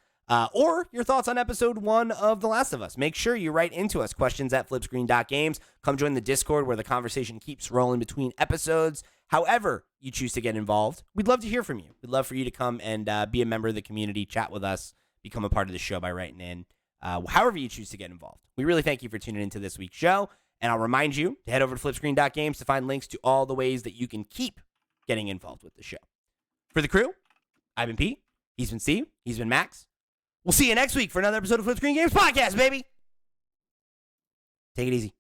or your thoughts on episode 1 of The Last of Us. Make sure you write into us, questions@flipscreen.games. Come join the Discord where the conversation keeps rolling between episodes. However you choose to get involved, we'd love to hear from you. We'd love for you to come and be a member of the community, chat with us, become a part of the show by writing in, however you choose to get involved. We really thank you for tuning into this week's show, and I'll remind you to head over to flipscreen.games to find links to all the ways that you can keep getting involved with the show. For the crew, I've been Pete, he's been Steve, he's been Max. We'll see you next week for another episode of FlipScreen Games Podcast, baby. Take it easy.